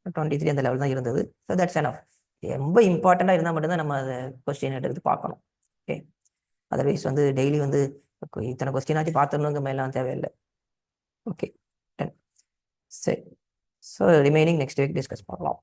23 அந்த லெவல் தான் இருந்தது. So that's enough. ரொம்ப இம்பார்ட்டண்ட்டாக இருந்தால் மட்டும்தான் நம்ம அதை கொஸ்டின் எடுத்து பார்க்கணும். ஓகே, அதர்வைஸ் வந்து டெய்லி வந்து இத்தனை கொஸ்டின் ஆச்சு பார்த்துடணுங்க மேலாம் தேவையில்லை. Okay, done. சரி. So remaining next week discuss பண்ணலாம்.